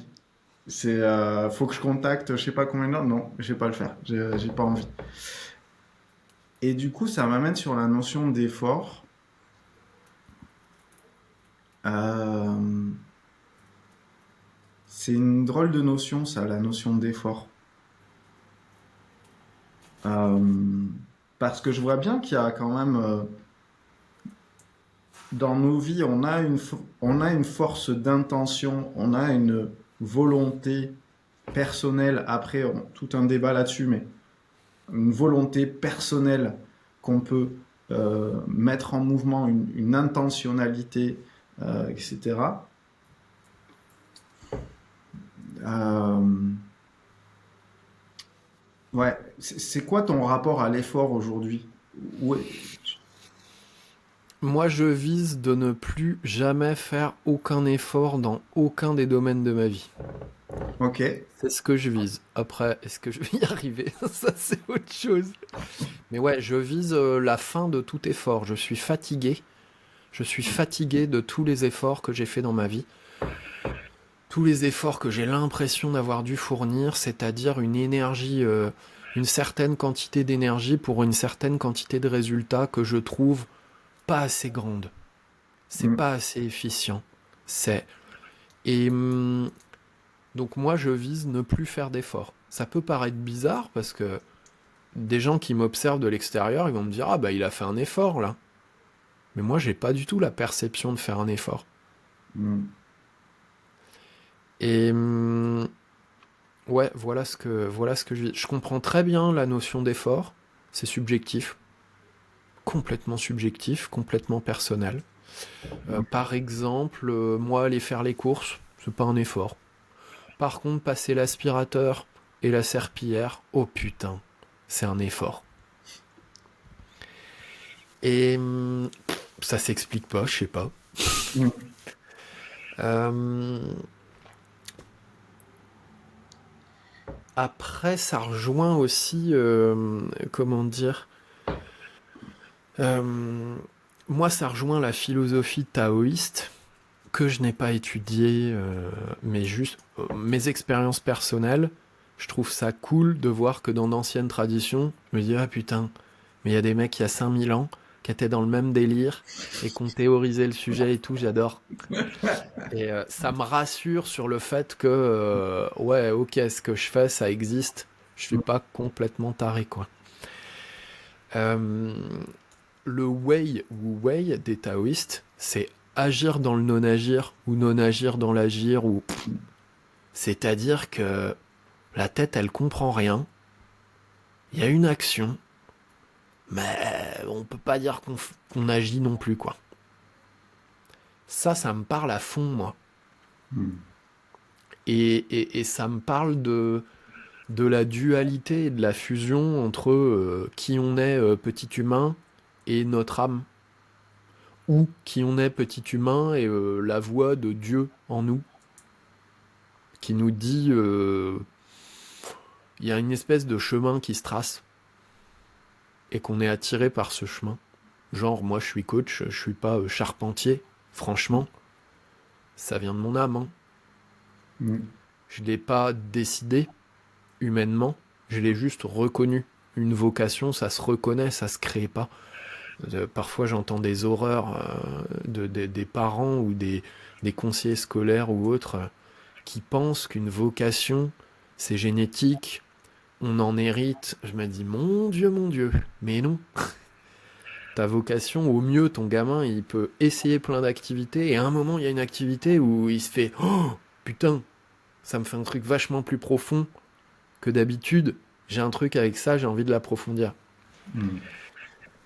Faut que je contacte, je sais pas combien d'heures. Non, je vais pas le faire. J'ai pas envie. Et du coup, ça m'amène sur la notion d'effort. Euh, c'est une drôle de notion, ça, la notion d'effort. Euh, parce que je vois bien qu'il y a quand même, dans nos vies, on a une force d'intention, on a une volonté personnelle. Après, tout un débat là-dessus, mais une volonté personnelle qu'on peut mettre en mouvement, une intentionnalité, etc. Euh, ouais, c'est quoi ton rapport à l'effort aujourd'hui? Ouais. Moi, je vise de ne plus jamais faire aucun effort dans aucun des domaines de ma vie. Ok. C'est ce que je vise. Après, est-ce que je vais y arriver? Ça, c'est autre chose. Mais ouais, je vise la fin de tout effort. Je suis fatigué. Je suis fatigué de tous les efforts que j'ai fait dans ma vie. Tous les efforts que j'ai l'impression d'avoir dû fournir, c'est-à-dire une énergie, une certaine quantité d'énergie pour une certaine quantité de résultats que je trouve pas assez grande. C'est Mm. pas assez efficient. C'est et donc moi je vise ne plus faire d'efforts. Ça peut paraître bizarre parce que des gens qui m'observent de l'extérieur, ils vont me dire ah bah il a fait un effort là. Mais moi j'ai pas du tout la perception de faire un effort. Mm. Et ouais, voilà ce que je vis. Je comprends très bien la notion d'effort. C'est subjectif, complètement subjectif, complètement personnel. Par exemple, moi aller faire les courses, c'est pas un effort. Par contre, passer l'aspirateur et la serpillière, oh putain, c'est un effort. Et ça s'explique pas, je sais pas. Mm. Euh, Après, ça rejoint aussi, comment dire, euh, moi, ça rejoint la philosophie taoïste que je n'ai pas étudiée, mais juste mes expériences personnelles. Je trouve ça cool de voir que dans d'anciennes traditions, je me dis ah putain, mais il y a des mecs il y a 5000 ans qui étaient dans le même délire et qui ont théorisé le sujet et tout, j'adore. Et ça me rassure sur le fait que, ouais, ok, ce que je fais, ça existe. Je suis pas complètement taré, quoi. Euh, le wei ou wei des taoïstes, c'est agir dans le non-agir ou non-agir dans l'agir. Ou... C'est-à-dire que la tête, elle comprend rien. Il y a une action, mais on peut pas dire qu'on agit non plus, quoi. Ça me parle à fond, moi. Mm. Et ça me parle de la dualité et de la fusion entre qui on est petit humain et notre âme, ou qui on est petit humain et la voix de Dieu en nous, qui nous dit il y a une espèce de chemin qui se trace et qu'on est attiré par ce chemin. Genre, moi je suis coach, je suis pas charpentier, franchement, ça vient de mon âme. Hein. Mm. Je l'ai pas décidé humainement, je l'ai juste reconnu. Une vocation, ça se reconnaît, ça se crée pas. Parfois, j'entends des horreurs des parents ou des conseillers scolaires ou autres qui pensent qu'une vocation, c'est génétique, on en hérite. Je me dis, mon Dieu, mais non. Ta vocation, au mieux, ton gamin, il peut essayer plein d'activités et à un moment, il y a une activité où il se fait, oh, putain, ça me fait un truc vachement plus profond que d'habitude. J'ai un truc avec ça, j'ai envie de l'approfondir. Mm.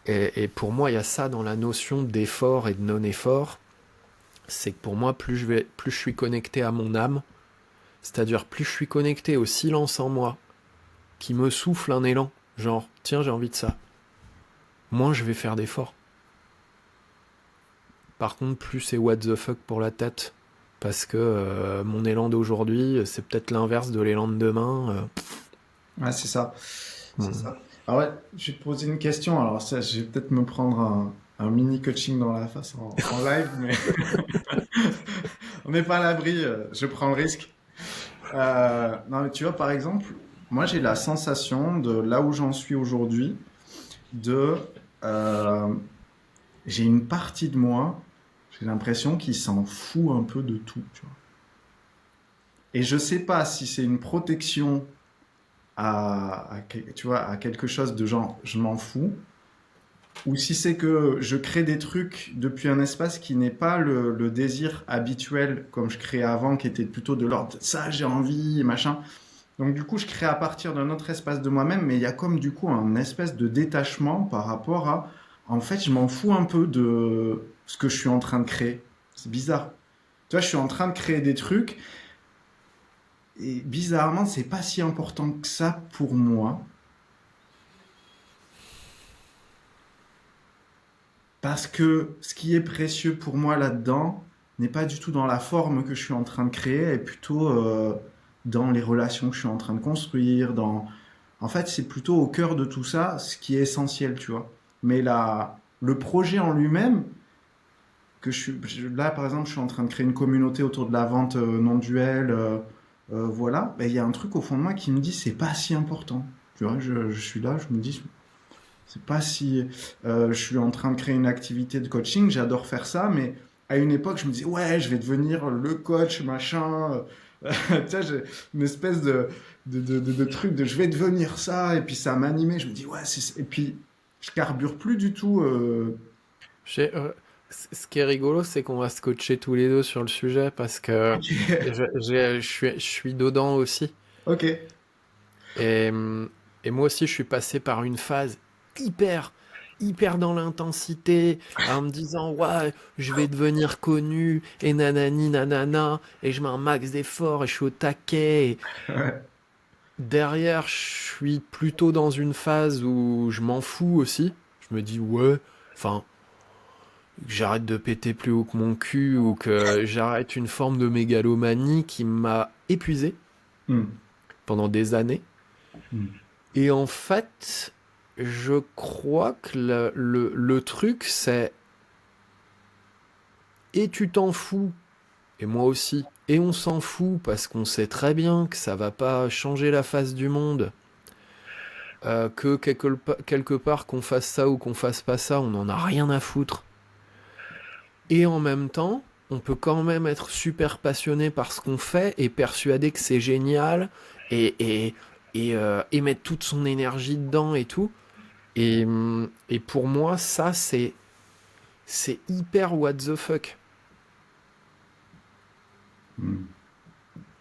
Et pour moi, il y a ça dans la notion d'effort et de non-effort. C'est que pour moi, plus je suis connecté à mon âme, c'est-à-dire plus je suis connecté au silence en moi, qui me souffle un élan, genre, tiens, j'ai envie de ça, moins je vais faire d'efforts. Par contre, plus c'est what the fuck pour la tête, parce que mon élan d'aujourd'hui, c'est peut-être l'inverse de l'élan de demain. Ouais, c'est ça. C'est Hmm. ça. Ah ouais, je vais te poser une question. Alors, ça, je vais peut-être me prendre un mini coaching dans la face en live, mais on n'est pas à l'abri. Je prends le risque. Non, mais tu vois, par exemple, moi, j'ai la sensation de là où j'en suis aujourd'hui, de euh, j'ai une partie de moi, j'ai l'impression qu'il s'en fout un peu de tout, tu vois. Et je sais pas si c'est une protection tu vois, à quelque chose de genre, je m'en fous, ou si c'est que je crée des trucs depuis un espace qui n'est pas le désir habituel comme je créais avant, qui était plutôt de l'ordre ça j'ai envie et machin. Donc du coup je crée à partir d'un autre espace de moi-même, mais il y a comme du coup un espèce de détachement par rapport à en fait je m'en fous un peu de ce que je suis en train de créer. C'est bizarre. Tu vois, je suis en train de créer des trucs et bizarrement c'est pas si important que ça pour moi. Parce que ce qui est précieux pour moi là-dedans n'est pas du tout dans la forme que je suis en train de créer, et plutôt dans les relations que je suis en train de construire. En fait, c'est plutôt au cœur de tout ça ce qui est essentiel, tu vois. Mais le projet en lui-même, là par exemple, je suis en train de créer une communauté autour de la vente non duel, voilà. Ben, il y a un truc au fond de moi qui me dit c'est pas si important. Tu vois, je suis là, je me dis c'est pas si. Je suis en train de créer une activité de coaching, j'adore faire ça, mais à une époque, je me disais, ouais, je vais devenir le coach, machin. Tu sais, j'ai une espèce de truc de je vais devenir ça, et puis ça m'animait. Je me dis, ouais, et puis je carbure plus du tout. J'ai, ce qui est rigolo, c'est qu'on va se coacher tous les deux sur le sujet parce que je suis dedans aussi. Ok. Et, et moi aussi, je suis passé par une phase hyper, hyper dans l'intensité, en me disant, ouais, je vais devenir connu, et nanani, nanana, et je mets un max d'efforts, et je suis au taquet. Et Ouais. derrière, je suis plutôt dans une phase où je m'en fous aussi. Je me dis, ouais, enfin, que j'arrête de péter plus haut que mon cul, ou que j'arrête une forme de mégalomanie qui m'a épuisé Hmm. pendant des années. Hmm. Et en fait, je crois que le truc, c'est et tu t'en fous, et moi aussi, et on s'en fout parce qu'on sait très bien que ça va pas changer la face du monde, que quelque part qu'on fasse ça ou qu'on fasse pas ça, on en a rien à foutre. Et en même temps, on peut quand même être super passionné par ce qu'on fait et persuadé que c'est génial et, et, et mettre toute son énergie dedans et tout. Et pour moi, ça, c'est hyper what the fuck. Hmm.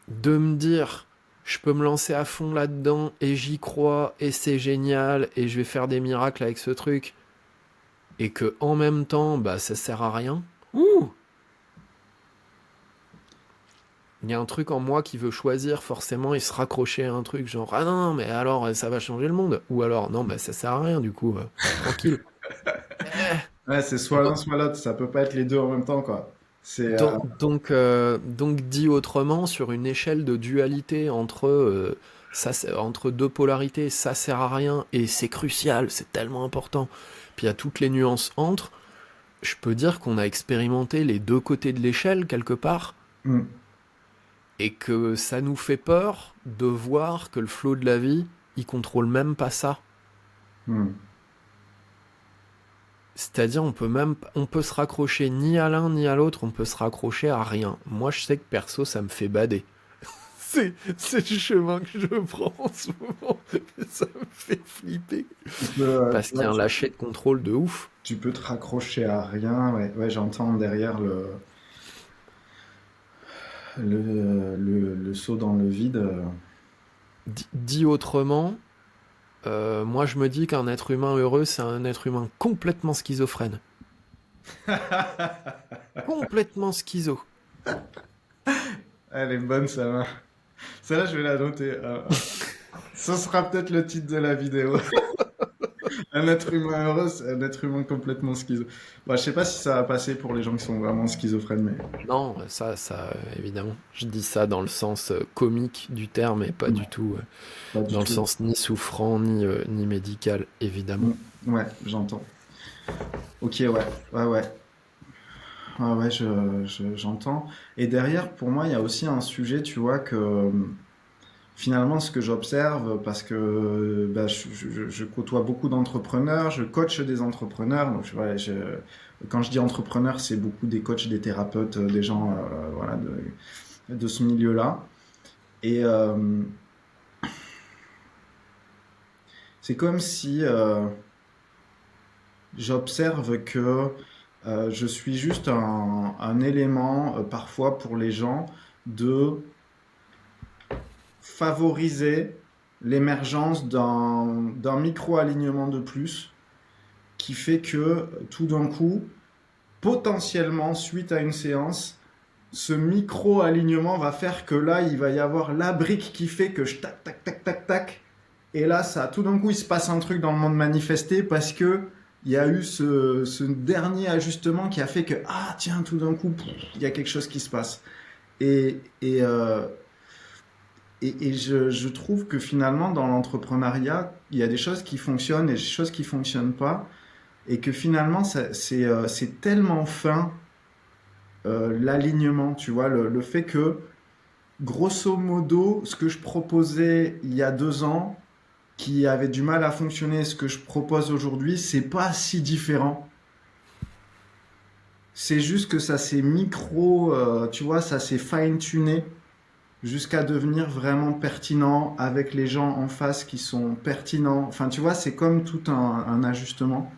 De me dire, je peux me lancer à fond là-dedans et j'y crois et c'est génial et je vais faire des miracles avec ce truc. Et que en même temps, bah, ça sert à rien. Ouh! Il y a un truc en moi qui veut choisir forcément et se raccrocher à un truc genre ah non, non mais alors ça va changer le monde ou alors non bah ça sert à rien du coup tranquille. Eh, Ouais, c'est soit l'un, soit l'autre. Ça peut pas être les deux en même temps, quoi. C'est. donc dit autrement, sur une échelle de dualité entre deux polarités, ça sert à rien et c'est crucial, c'est tellement important. Puis il y a toutes les nuances entre. Je peux dire qu'on a expérimenté les deux côtés de l'échelle quelque part Hmm. et que ça nous fait peur de voir que le flot de la vie, il contrôle même pas ça. Hmm. C'est-à-dire, on peut se raccrocher ni à l'un ni à l'autre, on peut se raccrocher à rien. Moi, je sais que perso, ça me fait bader. C'est le chemin que je prends en ce moment. Ça me fait flipper. Parce Tu qu'il y vois, a un lâcher de contrôle de ouf. tu peux te raccrocher à rien. Ouais, ouais, j'entends derrière le saut dans le vide. Dit autrement, moi je me dis qu'un être humain heureux, c'est un être humain complètement schizophrène. Complètement schizo. Elle est bonne, ça va. Celle-là, je vais la noter. Ce sera peut-être le titre de la vidéo. Un être humain heureux, c'est un être humain complètement schizo. Bon, je sais pas si ça va passer pour les gens qui sont vraiment schizophrènes, mais Non, ça, évidemment. Je dis ça dans le sens comique du terme et pas du non, tout pas du dans le tout. sens ni souffrant ni médical, évidemment. Mm. Ouais, j'entends. Ok, ouais, ouais, ouais. Ouais, ouais, j'entends. Et derrière, pour moi, il y a aussi un sujet, tu vois, que finalement, ce que j'observe, parce que bah, je côtoie beaucoup d'entrepreneurs, je coach des entrepreneurs. Donc, ouais, quand je dis entrepreneurs, c'est beaucoup des coachs, des thérapeutes, des gens voilà, de ce milieu-là. Et c'est comme si j'observe que je suis juste un élément parfois pour les gens de favoriser l'émergence d'un micro-alignement de plus qui fait que tout d'un coup, potentiellement, suite à une séance, ce micro-alignement va faire que là, il va y avoir la brique qui fait que je tac, tac, tac, tac, tac. Et là, ça, tout d'un coup, il se passe un truc dans le monde manifesté parce que il y a eu ce dernier ajustement qui a fait que, ah tiens, tout d'un coup, il y a quelque chose qui se passe. Et, et, euh, je trouve que finalement, dans l'entrepreneuriat, il y a des choses qui fonctionnent et des choses qui fonctionnent pas. Et que finalement, c'est tellement fin, l'alignement, tu vois, le fait que, grosso modo, ce que je proposais il y a 2 ans, qui avait du mal à fonctionner, ce que je propose aujourd'hui, c'est pas si différent. C'est juste que ça s'est tu vois, ça s'est fine-tuné jusqu'à devenir vraiment pertinent avec les gens en face qui sont pertinents. Enfin, tu vois, c'est comme tout un ajustement.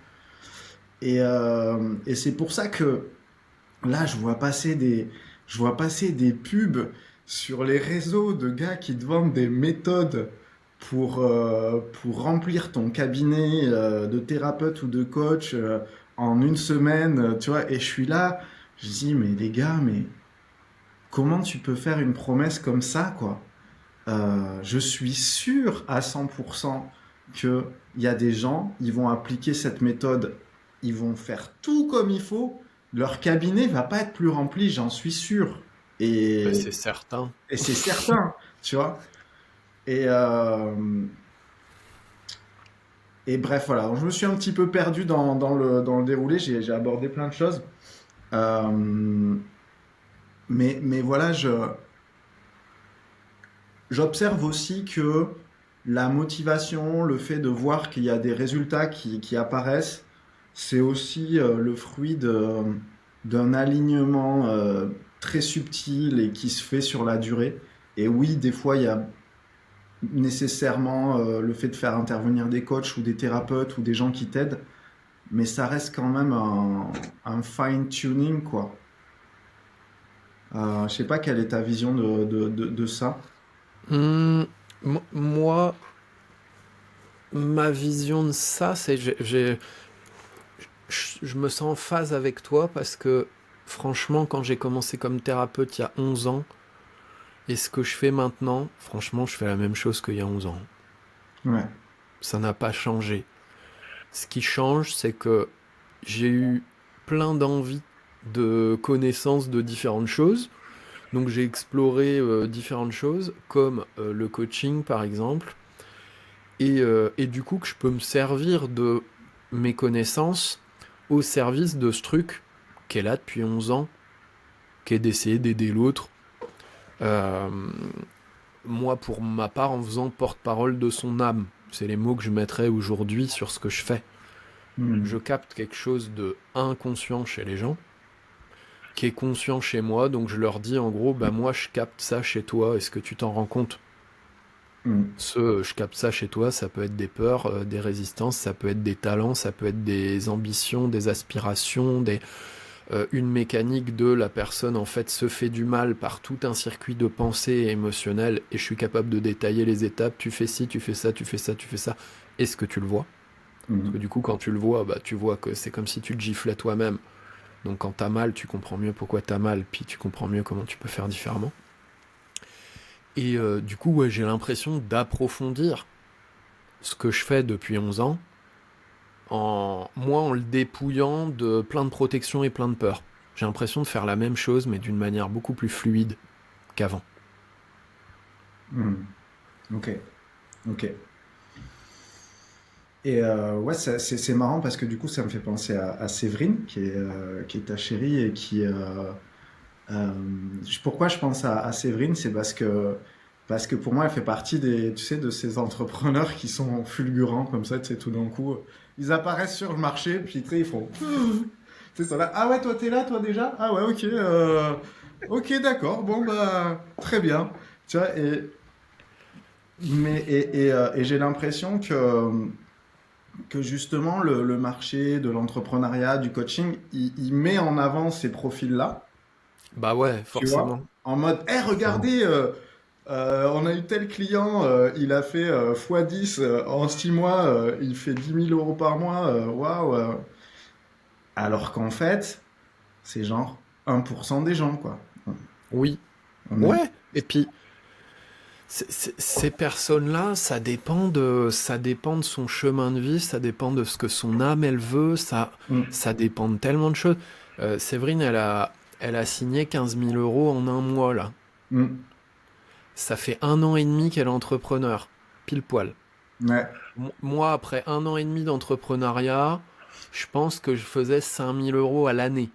Et c'est pour ça que là, je vois passer des pubs sur les réseaux de gars qui te vendent des méthodes pour remplir ton cabinet de thérapeute ou de coach en une semaine, tu vois. Et je suis là, je dis, mais les gars, mais comment tu peux faire une promesse comme ça, quoi? Je suis sûr à 100% qu'il y a des gens, ils vont appliquer cette méthode, ils vont faire tout comme il faut, leur cabinet va pas être plus rempli, j'en suis sûr. Ben, Et, c'est certain. et c'est certain, tu vois. Et, euh, et bref, voilà. Donc, je me suis un petit peu perdu dans le déroulé, j'ai abordé plein de choses. Euh, mais voilà, j'observe aussi que la motivation, le fait de voir qu'il y a des résultats qui apparaissent, c'est aussi le fruit d'un alignement très subtil et qui se fait sur la durée. Et oui, des fois, il y a nécessairement le fait de faire intervenir des coachs ou des thérapeutes ou des gens qui t'aident, mais ça reste quand même un fine-tuning, quoi. Je sais pas quelle est ta vision de ça. Hmm, moi, ma vision de ça, c'est je me sens en phase avec toi parce que franchement, quand j'ai commencé comme thérapeute il y a 11 ans, et ce que je fais maintenant, franchement, je fais la même chose qu'il y a 11 ans. Ouais. Ça n'a pas changé. Ce qui change, c'est que j'ai eu plein d'envies de connaissances de différentes choses. Donc j'ai exploré différentes choses, comme le coaching par exemple. Et du coup que je peux me servir de mes connaissances au service de ce truc qui est là depuis 11 ans, qui est d'essayer d'aider l'autre. Euh, Moi, pour ma part, en faisant porte-parole de son âme. C'est les mots que je mettrais aujourd'hui sur ce que je fais. Je Hmm. capte quelque chose de inconscient chez les gens, qui est conscient chez moi, donc je leur dis en gros, bah moi je capte ça chez toi, est-ce que tu t'en rends compte? Hmm. Je capte ça chez toi, ça peut être des peurs, des résistances, ça peut être des talents, ça peut être des ambitions, des aspirations, une mécanique de la personne en fait se fait du mal par tout un circuit de pensée émotionnelle et je suis capable de détailler les étapes, tu fais ci, tu fais ça, tu fais ça, tu fais ça. Est-ce que tu le vois? Parce que Hmm. du coup quand tu le vois, bah tu vois que c'est comme si tu te giflais toi-même. Donc quand t'as mal, tu comprends mieux pourquoi t'as mal, puis tu comprends mieux comment tu peux faire différemment. Et du coup, ouais, j'ai l'impression d'approfondir ce que je fais depuis 11 ans, en le dépouillant de plein de protections et plein de peurs. J'ai l'impression de faire la même chose, mais d'une manière beaucoup plus fluide qu'avant. Hmm. Ok, ok. Et ouais, c'est marrant parce que du coup, ça me fait penser à Séverine, qui est ta chérie et euh, pourquoi je pense à Séverine, c'est parce que pour moi, elle fait partie tu sais, de ces entrepreneurs qui sont fulgurants comme ça, tu sais, tout d'un coup, ils apparaissent sur le marché, puis tu sais, ils font, tu sais, ça là, ah ouais, toi t'es là, toi déjà? Ah ouais, ok, ok, d'accord, bon bah, très bien, tu vois, Et j'ai l'impression que justement le marché de l'entrepreneuriat, du coaching, il met en avant ces profils-là, Bah ouais, tu vois, forcément. en mode, hé, Forcément. regardez, on a eu tel client, il a fait x10 en 6 mois, il fait 10 000 € par mois, waouh. Alors qu'en fait, c'est genre 1% des gens, quoi. Oui. On est... Ouais. Et puis, ces personnes-là, ça dépend de son chemin de vie, ça dépend de ce que son âme, elle veut, Mm, ça dépend de tellement de choses. Séverine, elle a signé 15 000 € en un mois, là. mm, Ça fait 1 an et demi qu'elle est entrepreneur. Pile poil. ouais. Moi, après 1 an et demi d'entrepreneuriat, je pense que je faisais 5 000 € à l'année.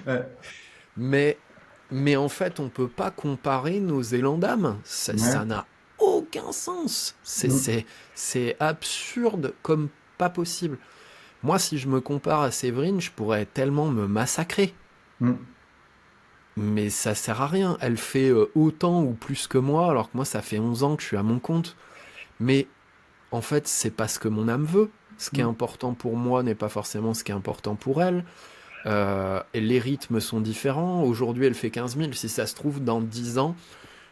Ouais, Mais, mais en fait, on peut pas comparer nos élans d'âme. ouais. Ça n'a aucun sens. Mm, C'est absurde comme pas possible. Moi, si je me compare à Séverine, je pourrais tellement me massacrer. mm, Mais ça sert à rien. Elle fait autant ou plus que moi, alors que moi, ça fait 11 ans que je suis à mon compte. Mais en fait, c'est pas ce que mon âme veut. Ce qui est mm. important pour moi n'est pas forcément ce qui est important pour elle. Et les rythmes sont différents. Aujourd'hui, elle fait 15 000. Si ça se trouve, dans 10 ans,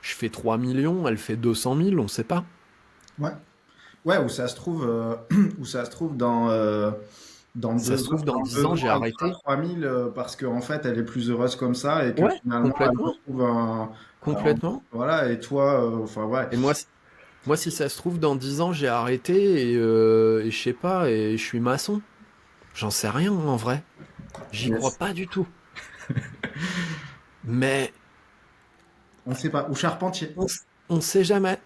je fais 3 millions, elle fait 200 000, on sait pas. Ouais. Ouais, où ça se trouve, où ça se trouve dans Ça se trouve, dans dans 10 deux ans, ans, j'ai elle fera arrêté. 3000 parce qu'en fait, elle est plus heureuse comme ça et que Ouais, finalement, elle complètement. retrouve Complètement. voilà, et toi, enfin, ouais. Et moi, si ça se trouve, dans 10 ans, j'ai arrêté et je sais pas, et je suis maçon. J'en sais rien, en vrai. J'y crois Yes. pas du tout. Mais On sait pas. Ou charpentier. on, on sait jamais.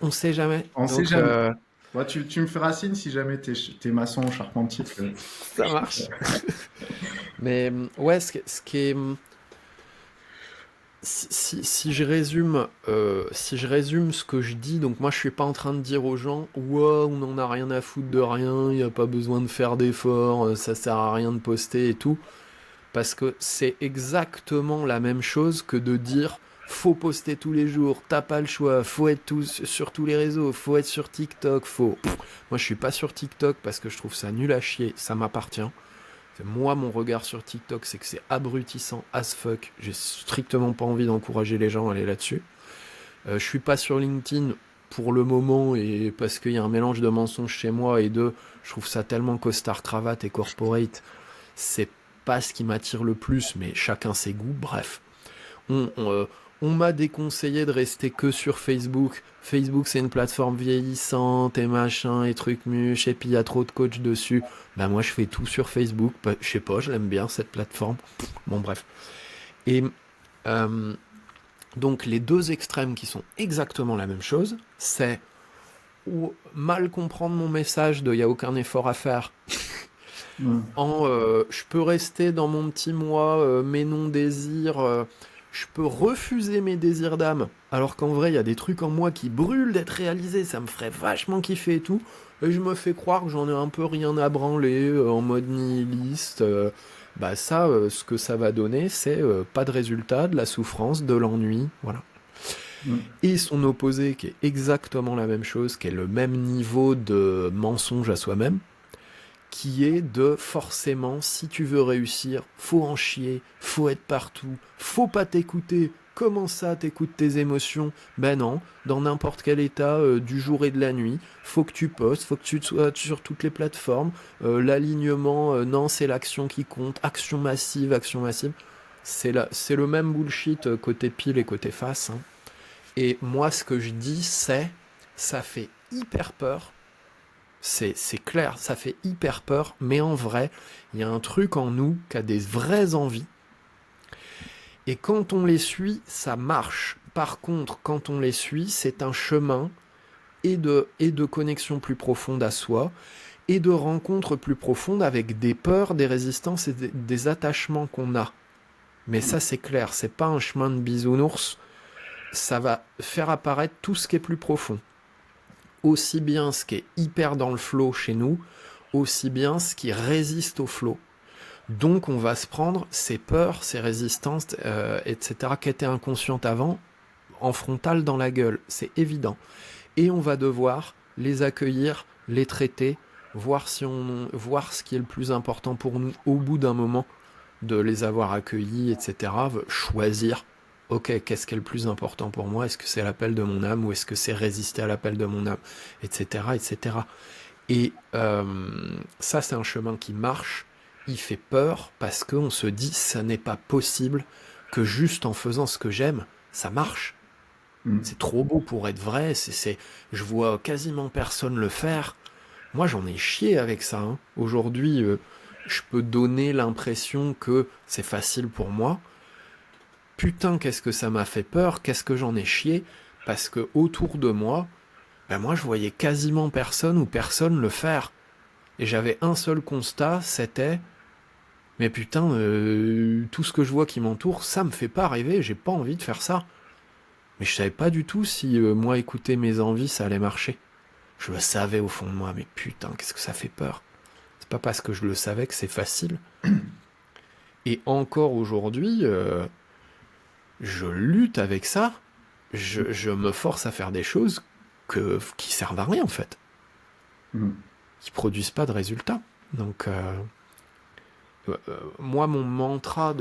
On sait jamais. On sait Donc, jamais. Ouais, tu me feras signe si jamais t'es maçon ou charpentier. ça marche. Mais ouais, si je résume, si je résume ce que je dis, donc moi je suis pas en train de dire aux gens, ouais, on en a rien à foutre de rien, il y a pas besoin de faire d'efforts, ça sert à rien de poster et tout, parce que c'est exactement la même chose que de dire, faut poster tous les jours, t'as pas le choix, faut être sur tous les réseaux, faut être sur TikTok, faut. Moi je suis pas sur TikTok parce que je trouve ça nul à chier, ça m'appartient. Moi, mon regard sur TikTok, c'est que c'est abrutissant as fuck. J'ai strictement pas envie d'encourager les gens à aller là-dessus. Je suis pas sur LinkedIn pour le moment et parce qu'il y a un mélange de mensonges chez moi et je trouve ça tellement costard cravate et corporate. C'est pas ce qui m'attire le plus, mais chacun ses goûts. Bref, on, on, euh, on m'a déconseillé de rester que sur Facebook. Facebook, c'est une plateforme vieillissante et machin et trucs muches, et puis il y a trop de coachs dessus. Bah, moi, je fais tout sur Facebook. Bah, je sais pas, je l'aime bien cette plateforme. Bon, bref. Et euh, donc, les deux extrêmes qui sont exactement la même chose, c'est ou mal comprendre mon message de il n'y a aucun effort à faire Mm. je peux rester dans mon petit moi, mes non-désirs, je peux refuser mes désirs d'âme, alors qu'en vrai, il y a des trucs en moi qui brûlent d'être réalisés, ça me ferait vachement kiffer et tout, et je me fais croire que j'en ai un peu rien à branler, en mode nihiliste. Bah ça, ce que ça va donner, c'est pas de résultat, de la souffrance, de l'ennui, voilà. Mm. Et son opposé, qui est exactement la même chose, qui est le même niveau de mensonge à soi-même, qui est de forcément, si tu veux réussir, faut en chier, faut être partout, faut pas t'écouter. Comment ça, t'écoutes tes émotions? Ben non, dans n'importe quel état du jour et de la nuit, faut que tu postes, faut que tu sois sur toutes les plateformes. L'alignement, non, c'est l'action qui compte. Action massive, action massive. C'est le même bullshit côté pile et côté face, hein. Et moi, ce que je dis, ça fait hyper peur. C'est clair, ça fait hyper peur, mais en vrai, il y a un truc en nous qui a des vraies envies. Et quand on les suit, ça marche. Par contre, quand on les suit, c'est un chemin et de connexion plus profonde à soi, et de rencontres plus profondes avec des peurs, des résistances et des attachements qu'on a. Mais ça, c'est clair, c'est pas un chemin de bisounours. Ça va faire apparaître tout ce qui est plus profond. Aussi bien ce qui est hyper dans le flow chez nous, aussi bien ce qui résiste au flow. Donc on va se prendre ces peurs, ces résistances, etc., qui étaient inconscientes avant. en frontal dans la gueule, c'est évident. Et on va devoir les accueillir, les traiter, voir ce qui est le plus important pour nous au bout d'un moment, de les avoir accueillis, etc. Choisir, ok, qu'est-ce qui est le plus important pour moi? Est-ce que c'est l'appel de mon âme ou est-ce que c'est résister à l'appel de mon âme, etc., etc. Et ça, c'est un chemin qui marche. Il fait peur parce qu'on se dit, ça n'est pas possible que juste en faisant ce que j'aime, ça marche. C'est trop beau pour être vrai. Je vois quasiment personne le faire. Moi, j'en ai chié avec ça. Hein. Aujourd'hui, je peux donner l'impression que c'est facile pour moi. Putain, qu'est-ce que ça m'a fait peur, qu'est-ce que j'en ai chié, parce que autour de moi, ben moi, je voyais quasiment personne ou personne le faire. Et j'avais un seul constat, c'était, mais putain, tout ce que je vois qui m'entoure, ça me fait pas rêver, j'ai pas envie de faire ça. Mais je savais pas du tout si moi, écouter mes envies, ça allait marcher. Je le savais au fond de moi, mais putain, qu'est-ce que ça fait peur. C'est pas parce que je le savais que c'est facile. Et encore aujourd'hui, je lutte avec ça. Je me force à faire des choses qui servent à rien, en fait. Qui produisent pas de résultats. Donc, moi, mon mantra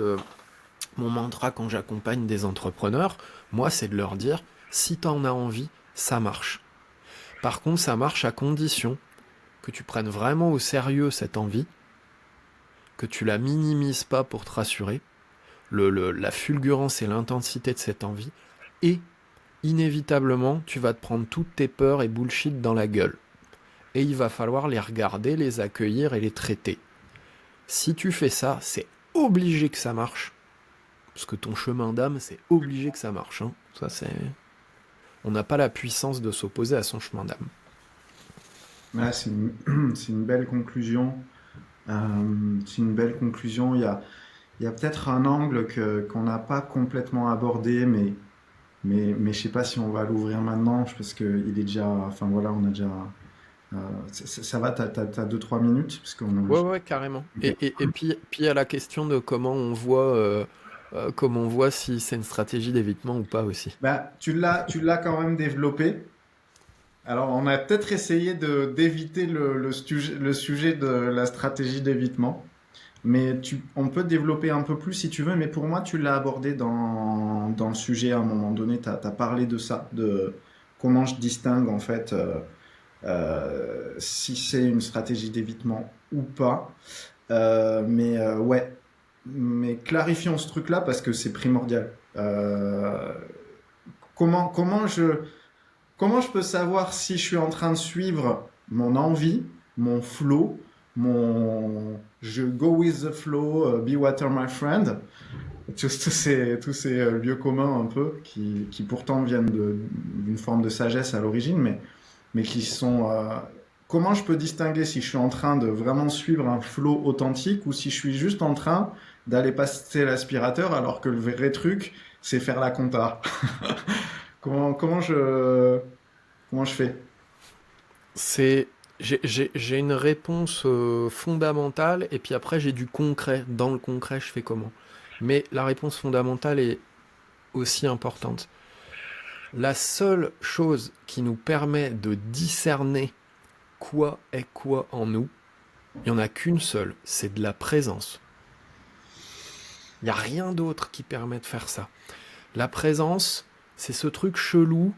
quand j'accompagne des entrepreneurs, moi, c'est de leur dire, si t'en as envie, ça marche. Par contre, ça marche à condition que tu prennes vraiment au sérieux cette envie, que tu la minimises pas pour te rassurer, la fulgurance et l'intensité de cette envie, et inévitablement, tu vas te prendre toutes tes peurs et bullshit dans la gueule. Et il va falloir les regarder, les accueillir et les traiter. Si tu fais ça, c'est obligé que ça marche. Parce que ton chemin d'âme, c'est obligé que ça marche. Hein. Ça, on n'a pas la puissance de s'opposer à son chemin d'âme. Ouais, c'est une belle conclusion. C'est une belle conclusion. Il y a peut-être un angle qu'on n'a pas complètement abordé, mais je sais pas si on va l'ouvrir maintenant, parce que il est déjà, enfin voilà, on a déjà, ça va, t'as 2-3 minutes, parce qu'on a... Ouais, carrément. Ok. Et puis il y a la question de comment on voit si c'est une stratégie d'évitement ou pas aussi. Bah, tu l'as quand même développé. Alors, on a peut-être essayé d'éviter le sujet de la stratégie d'évitement. Mais on peut développer un peu plus si tu veux, mais pour moi, tu l'as abordé dans le sujet à un moment donné. Tu as parlé de ça, de comment je distingue en fait si c'est une stratégie d'évitement ou pas. Ouais, mais clarifions ce truc-là parce que c'est primordial. Comment, comment je, Comment je peux savoir si je suis en train de suivre mon envie, mon flow, je go with the flow, be water my friend, tous ces lieux communs un peu qui pourtant viennent d'une forme de sagesse à l'origine, mais qui sont... comment je peux distinguer si je suis en train de vraiment suivre un flow authentique ou si je suis juste en train d'aller passer l'aspirateur alors que le vrai truc, c'est faire la compta. Comment je fais? J'ai une réponse fondamentale et puis après j'ai du concret. Dans le concret, je fais comment? Mais la réponse fondamentale est aussi importante. La seule chose qui nous permet de discerner quoi est quoi en nous, il n'y en a qu'une seule, c'est de la présence. Il n'y a rien d'autre qui permet de faire ça. La présence, c'est ce truc chelou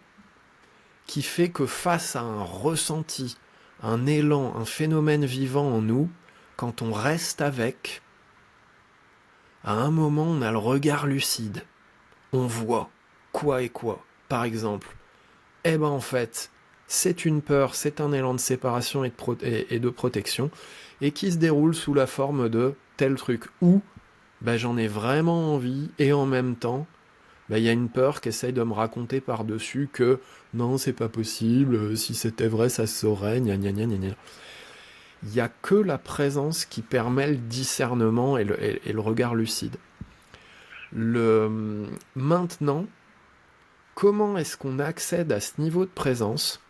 qui fait que face à un ressenti, un élan, un phénomène vivant en nous, quand on reste avec, à un moment on a le regard lucide. On voit quoi est quoi. Par exemple, eh ben en fait, c'est une peur, c'est un élan de séparation et de protection, et qui se déroule sous la forme de tel truc. Ou ben, j'en ai vraiment envie, et en même temps, ben, y a une peur qui essaye de me raconter par-dessus que non, c'est pas possible, si c'était vrai, ça se saurait, gna gna gna gna gna. Il n'y a que la présence qui permet le discernement et le regard lucide. Maintenant, comment est-ce qu'on accède à ce niveau de présence?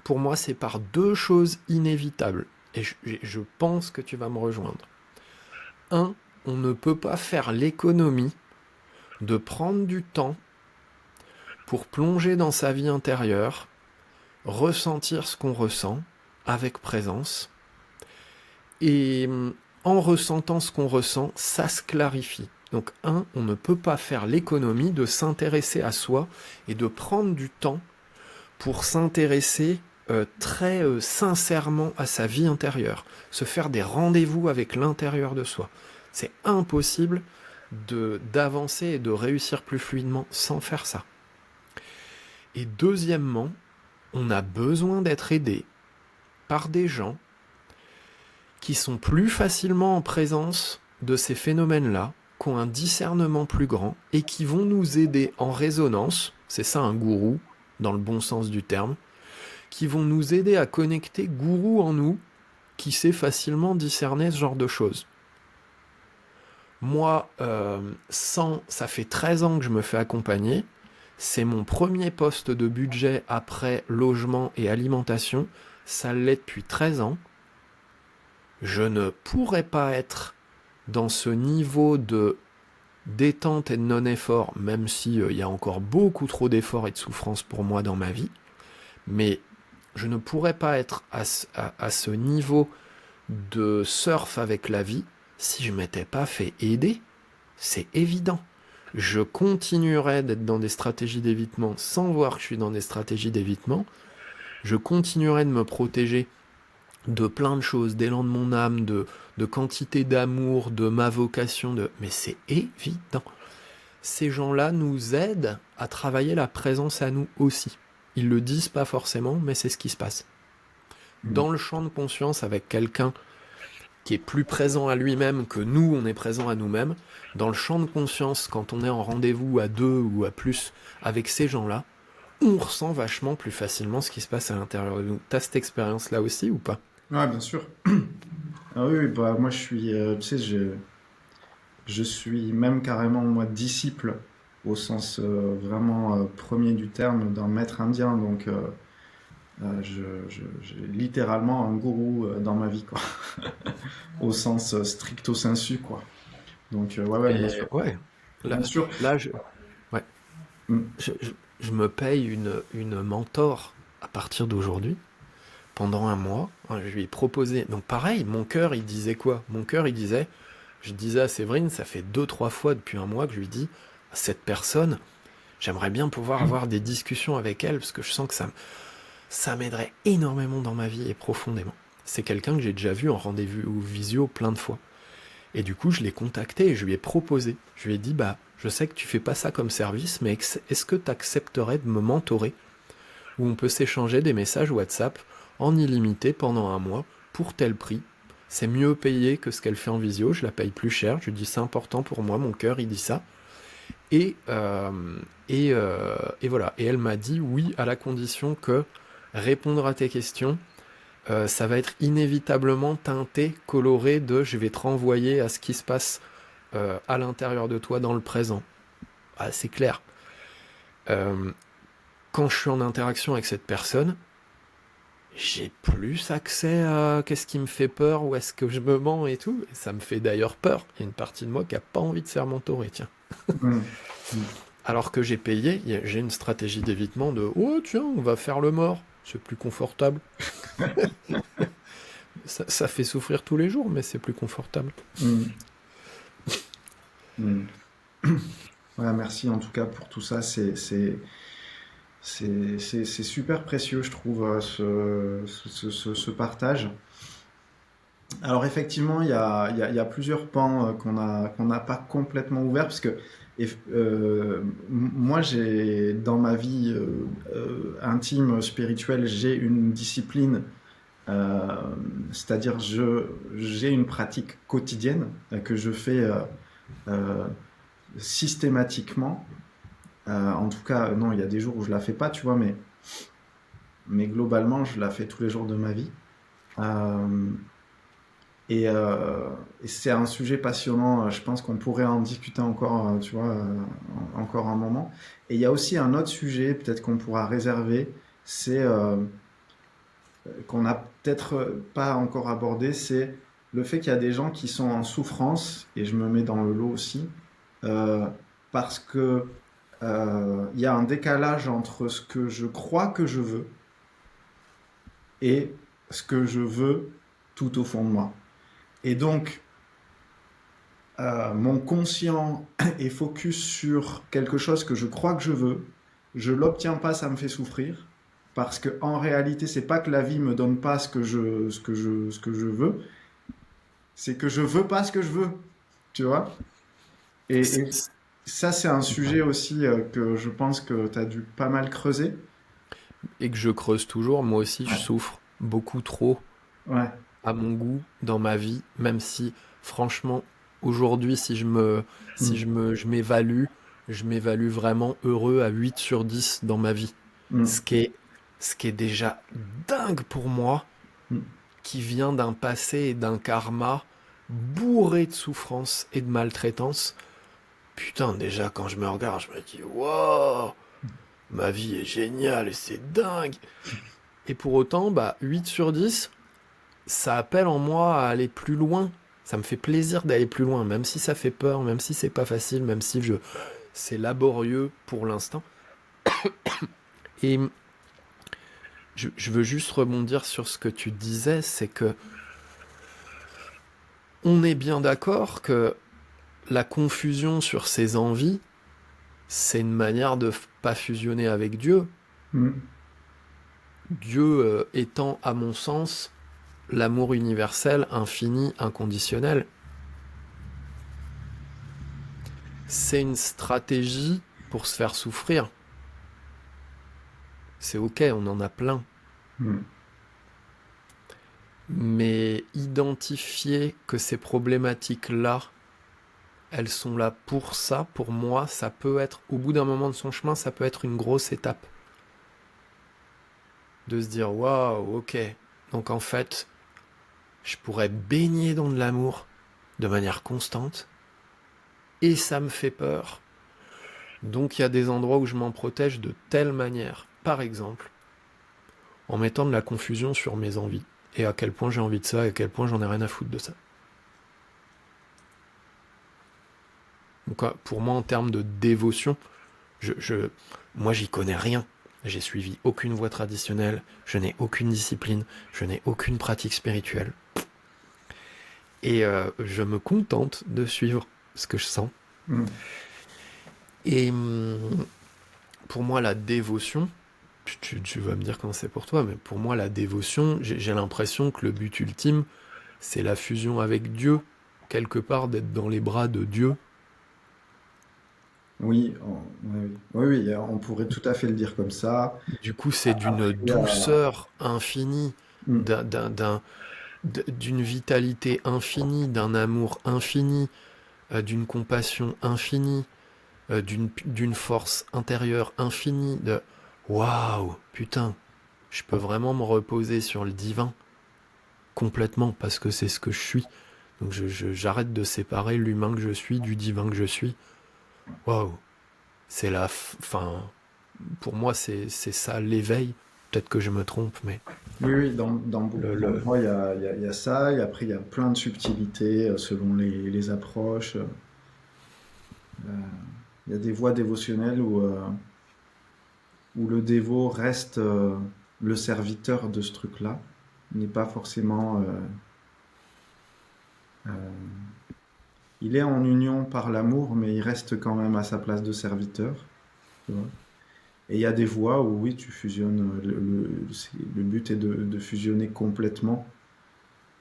Pour moi, c'est par deux choses inévitables. Et je pense que tu vas me rejoindre. Un, on ne peut pas faire l'économie de prendre du temps pour plonger dans sa vie intérieure, ressentir ce qu'on ressent avec présence, et en ressentant ce qu'on ressent, ça se clarifie. Donc on ne peut pas faire l'économie de s'intéresser à soi et de prendre du temps pour s'intéresser très sincèrement à sa vie intérieure, se faire des rendez-vous avec l'intérieur de soi. C'est impossible d'avancer et de réussir plus fluidement sans faire ça. Et deuxièmement, on a besoin d'être aidé par des gens qui sont plus facilement en présence de ces phénomènes-là, qui ont un discernement plus grand et qui vont nous aider en résonance, c'est ça un gourou, dans le bon sens du terme, qui vont nous aider à connecter gourou en nous, qui sait facilement discerner ce genre de choses. Moi, ça fait 13 ans que je me fais accompagner, c'est mon premier poste de budget après logement et alimentation, ça l'est depuis 13 ans. Je ne pourrais pas être dans ce niveau de détente et de non-effort, même s'il y a encore beaucoup trop d'efforts et de souffrance pour moi dans ma vie, mais je ne pourrais pas être à ce niveau de surf avec la vie si je ne m'étais pas fait aider. C'est évident. Je continuerai d'être dans des stratégies d'évitement sans voir que je suis dans des stratégies d'évitement. Je continuerai de me protéger de plein de choses, d'élan de mon âme, de quantité d'amour, de ma vocation, mais c'est évident. Ces gens-là nous aident à travailler la présence à nous aussi. Ils le disent pas forcément, mais c'est ce qui se passe. Dans le champ de conscience, avec quelqu'un qui est plus présent à lui-même que nous, on est présent à nous-mêmes, dans le champ de conscience, quand on est en rendez-vous à 2 ou à plus avec ces gens-là, on ressent vachement plus facilement ce qui se passe à l'intérieur de nous. T'as cette expérience-là aussi ou pas? Ouais, bien sûr. Ah oui, bah, moi je suis, tu sais, je suis même carrément moi disciple au sens vraiment premier du terme d'un maître indien. Donc j'ai littéralement un gourou dans ma vie, quoi. Au sens stricto sensu, quoi. Donc ouais, bien sûr. Ouais, là, Bien sûr. là ouais, Mm. je me paye une mentor à partir d'aujourd'hui. Pendant un mois, je lui ai proposé. Donc pareil, mon cœur, il disait quoi? Mon cœur, il disait, je disais à Séverine, ça fait 2-3 fois depuis un mois que je lui dis, cette personne, j'aimerais bien pouvoir avoir des discussions avec elle, parce que je sens que ça m'aiderait énormément dans ma vie et profondément. C'est quelqu'un que j'ai déjà vu en rendez-vous ou visio plein de fois. Et du coup, je l'ai contacté et je lui ai proposé. Je lui ai dit, je sais que tu fais pas ça comme service, mais est-ce que tu accepterais de me mentorer? Où on peut s'échanger des messages WhatsApp en illimité pendant un mois pour tel prix. C'est mieux payé que ce qu'elle fait en visio, je la paye plus cher. Je lui dis c'est important pour moi, mon cœur il dit ça. Et voilà. Et elle m'a dit oui à la condition que répondre à tes questions, ça va être inévitablement teinté, coloré de je vais te renvoyer à ce qui se passe à l'intérieur de toi dans le présent. Ah, c'est clair. Quand je suis en interaction avec cette personne, j'ai plus accès à qu'est-ce qui me fait peur, où est-ce que je me mens et tout. Et ça me fait d'ailleurs peur. Il y a une partie de moi qui a pas envie de se faire mentorer, tiens. Mm. Alors que j'ai payé, j'ai une stratégie d'évitement de oh tiens, on va faire le mort, c'est plus confortable. ça fait souffrir tous les jours, mais c'est plus confortable. Mm. Mm. Voilà, merci en tout cas pour tout ça. C'est super précieux, je trouve, ce partage. Alors effectivement, il y a plusieurs pans qu'on n'a pas complètement ouverts, parce que moi, j'ai dans ma vie intime, spirituelle, j'ai une discipline, euh, c'est-à-dire j'ai une pratique quotidienne que je fais euh, systématiquement. En tout cas, non, il y a des jours où je la fais pas, tu vois, mais globalement, je la fais tous les jours de ma vie. Euh, et c'est un sujet passionnant. Je pense qu'on pourrait en discuter encore, tu vois, encore un moment. Et il y a aussi un autre sujet, peut-être qu'on pourra réserver, c'est qu'on n'a peut-être pas encore abordé, c'est le fait qu'il y a des gens qui sont en souffrance, et je me mets dans le lot aussi, euh, parce que il y a un décalage entre ce que je crois que je veux et ce que je veux tout au fond de moi. Et donc, mon conscient est focus sur quelque chose que je crois que je veux. Je l'obtiens pas, ça me fait souffrir. Parce que en réalité, c'est pas que la vie me donne pas ce que je veux, c'est que je veux pas ce que je veux. Tu vois? Et ça, c'est un sujet aussi que je pense que tu as dû pas mal creuser. Et que je creuse toujours, moi aussi je Ouais. souffre beaucoup trop Ouais. à mon goût dans ma vie, même si franchement aujourd'hui Mm. je m'évalue vraiment heureux à 8 sur 10 dans ma vie. Mm. Ce qui est, ce qui est déjà dingue pour moi, Mm. qui vient d'un passé et d'un karma bourré de souffrance et de maltraitance. Putain, déjà quand je me regarde, je me dis wow, ma vie est géniale et c'est dingue. Et pour autant, bah 8 sur 10, ça appelle en moi à aller plus loin. Ça me fait plaisir d'aller plus loin, même si ça fait peur, même si c'est pas facile, même si c'est laborieux pour l'instant. Et je veux juste rebondir sur ce que tu disais, c'est que on est bien d'accord que la confusion sur ses envies, c'est une manière de pas fusionner avec Dieu. Mm. Dieu étant, à mon sens, l'amour universel, infini, inconditionnel. C'est une stratégie pour se faire souffrir. C'est ok, on en a plein. Mm. Mais identifier que ces problématiques-là, elles sont là pour ça, pour moi, ça peut être, au bout d'un moment de son chemin, ça peut être une grosse étape. De se dire, waouh, ok. Donc en fait, je pourrais baigner dans de l'amour de manière constante, et ça me fait peur. Donc il y a des endroits où je m'en protège de telle manière. Par exemple, en mettant de la confusion sur mes envies. Et à quel point j'ai envie de ça, et à quel point j'en ai rien à foutre de ça. Donc pour moi, en termes de dévotion, moi j'y connais rien. J'ai suivi aucune voie traditionnelle, je n'ai aucune discipline, je n'ai aucune pratique spirituelle. Et je me contente de suivre ce que je sens. Mm. Et pour moi, la dévotion, tu vas me dire comment c'est pour toi, mais pour moi, la dévotion, j'ai l'impression que le but ultime, c'est la fusion avec Dieu, quelque part d'être dans les bras de Dieu. Oui, oui, oui, oui, on pourrait tout à fait le dire comme ça. Du coup, c'est d'une Après, il y a- douceur infinie, Mm. d'un, d'un- d'un- d'une vitalité infinie, d'un amour infini, d'une compassion infinie, d'une force intérieure infinie, de waouh, putain, je peux vraiment me reposer sur le divin complètement parce que c'est ce que je suis. Donc j'arrête de séparer l'humain que je suis du divin que je suis. Waouh, c'est enfin, pour moi c'est ça l'éveil. Peut-être que je me trompe, mais Oui, oui, dans le, beaucoup le... d'endroits, il y a ça, et après, il y a plein de subtilités selon les approches. Il y a des voies dévotionnelles où le dévot reste le serviteur de ce truc-là. Il n'est pas forcément... euh, il est en union par l'amour, mais il reste quand même à sa place de serviteur. Tu vois. Et il y a des voies où oui, tu fusionnes. Le but est de fusionner complètement,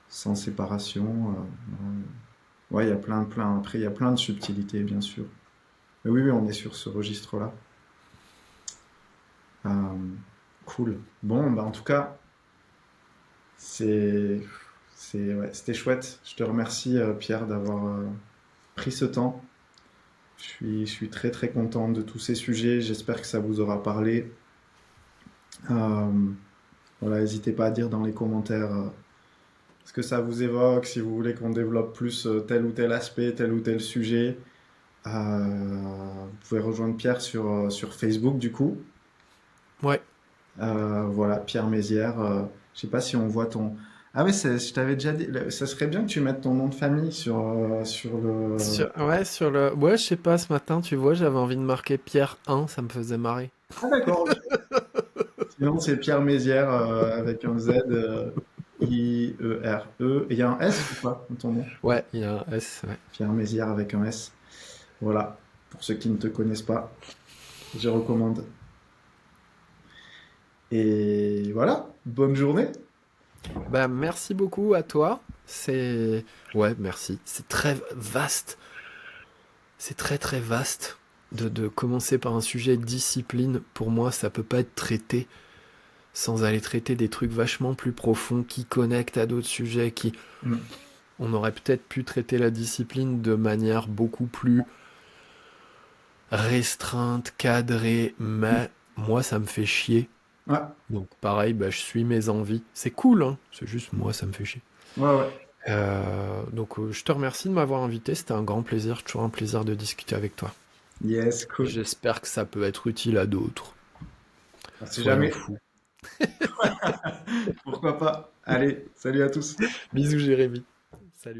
sans séparation. Ouais, il y a plein. Après, il y a plein de subtilités, bien sûr. Mais oui, oui, on est sur ce registre-là. Euh, cool. Bon, bah en tout cas, c'est, ouais, c'était chouette. Je te remercie, Pierre, d'avoir pris ce temps. Je suis très très content de tous ces sujets. J'espère que ça vous aura parlé. Euh, voilà, n'hésitez pas à dire dans les commentaires ce que ça vous évoque, si vous voulez qu'on développe plus tel ou tel aspect, tel ou tel sujet. Vous pouvez rejoindre Pierre sur Facebook du coup. Ouais, Voilà, Pierre Mézières. Je sais pas si on voit ton. Ah oui, je t'avais déjà dit, ça serait bien que tu mettes ton nom de famille sur le... Ouais, sur le... Ouais, je sais pas, ce matin, tu vois, j'avais envie de marquer Pierre 1, ça me faisait marrer. Ah d'accord, ok. Sinon, c'est Pierre Mézières avec un Z, I-E-R-E. Et il y a un S ou pas dans ton nom? Ouais, il y a un S, ouais. Pierre Mézières avec un S. Voilà, pour ceux qui ne te connaissent pas, je recommande. Et voilà, bonne journée. Bah, merci beaucoup à toi. C'est... Ouais, merci. C'est très vaste. C'est très très vaste de commencer par un sujet discipline. Pour moi, ça peut pas être traité sans aller traiter des trucs vachement plus profonds qui connectent à d'autres sujets qui... Mm. On aurait peut-être pu traiter la discipline de manière beaucoup plus restreinte, cadrée, mais moi, ça me fait chier. Ouais, Donc pareil, bah, je suis mes envies. C'est cool, hein. C'est juste moi, ça me fait chier. ouais, ouais. Je te remercie de m'avoir invité. C'était un grand plaisir, toujours un plaisir de discuter avec toi. Yes, cool. J'espère que ça peut être utile à d'autres. Si Soyons jamais, fous. pourquoi pas. Allez, salut à tous. Bisous Jérémy. Salut.